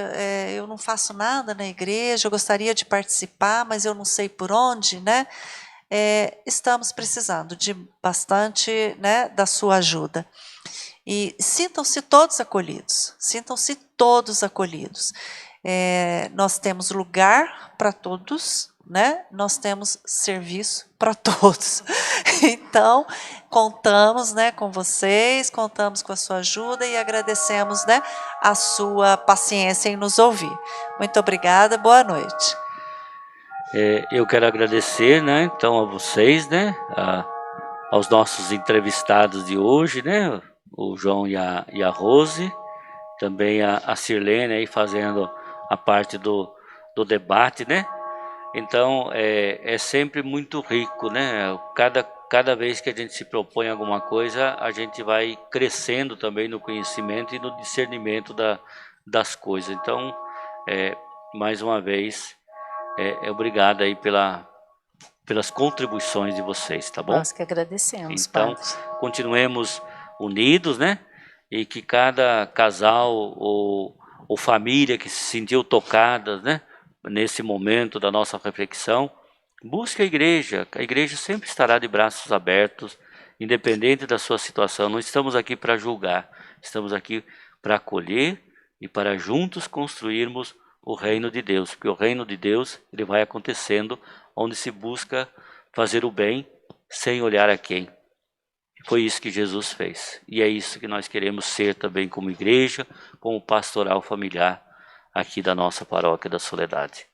eu não faço nada na igreja, eu gostaria de participar, mas eu não sei por onde, né, estamos precisando de bastante, né, da sua ajuda. E sintam-se todos acolhidos, sintam-se todos acolhidos. Nós temos lugar para todos, né? Nós temos serviço para todos. Então, contamos, né, com vocês, contamos com a sua ajuda e agradecemos, né, a sua paciência em nos ouvir. Muito obrigada, boa noite. Eu quero agradecer, né, então, a vocês, né, aos nossos entrevistados de hoje, né, o João e a Rose, também a Sirlene aí fazendo a parte do debate, né. Então, é sempre muito rico, né, cada vez que a gente se propõe alguma coisa, a gente vai crescendo também no conhecimento e no discernimento das coisas. Então, mais uma vez, obrigado aí pelas contribuições de vocês, tá bom? Nós que agradecemos, Então, Padre. continuemos unidos, né? E que cada casal ou família que se sentiu tocada, né, nesse momento da nossa reflexão, busque a igreja sempre estará de braços abertos, independente da sua situação. Não estamos aqui para julgar, estamos aqui para acolher e para juntos construirmos o reino de Deus, porque o reino de Deus ele vai acontecendo onde se busca fazer o bem sem olhar a quem. Foi isso que Jesus fez. E é isso que nós queremos ser também como igreja, como pastoral familiar aqui da nossa paróquia da Soledade.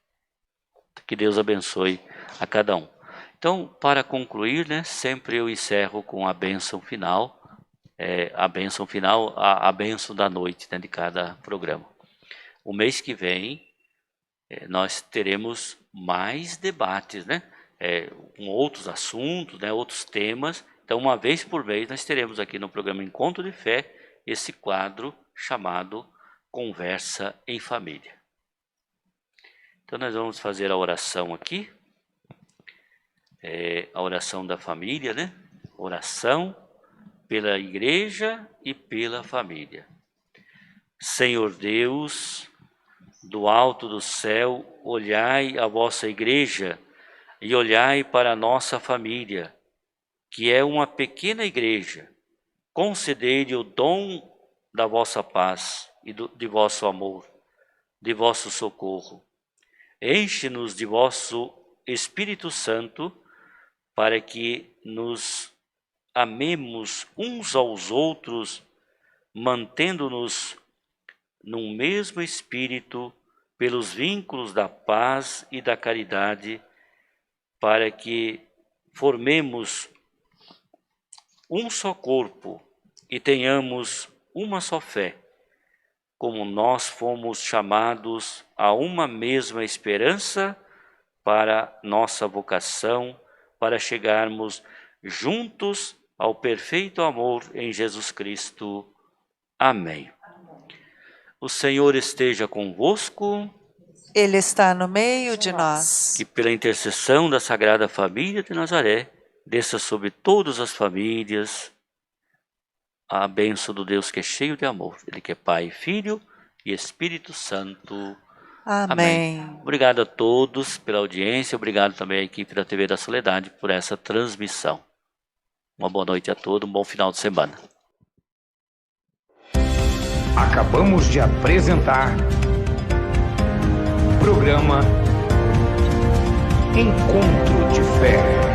Que Deus abençoe a cada um. Então, para concluir, né, sempre eu encerro com a bênção final, a bênção da noite, né, de cada programa. O mês que vem, nós teremos mais debates, né, com outros assuntos, né, outros temas. Então, uma vez por mês, nós teremos aqui no programa Encontro de Fé esse quadro chamado Conversa em Família. Então, nós vamos fazer a oração aqui, a oração da família, né? Oração pela igreja e pela família. Senhor Deus, do alto do céu, olhai a vossa igreja e olhai para a nossa família, que é uma pequena igreja. Concedei-lhe o dom da vossa paz e de vosso amor, de vosso socorro. Enche-nos de vosso Espírito Santo, para que nos amemos uns aos outros, mantendo-nos num mesmo Espírito, pelos vínculos da paz e da caridade, para que formemos um só corpo e tenhamos uma só fé, como nós fomos chamados a uma mesma esperança para nossa vocação, para chegarmos juntos ao perfeito amor em Jesus Cristo. Amém. O Senhor esteja convosco. Ele está no meio de nós. Que pela intercessão da Sagrada Família de Nazaré, desça sobre todas as famílias a bênção do Deus que é cheio de amor. Ele que é Pai, Filho e Espírito Santo. Amém. Obrigado a todos pela audiência. Obrigado também à equipe da TV da Soledade por essa transmissão. Uma boa noite a todos, um bom final de semana. Acabamos de apresentar o programa Encontro de Fé.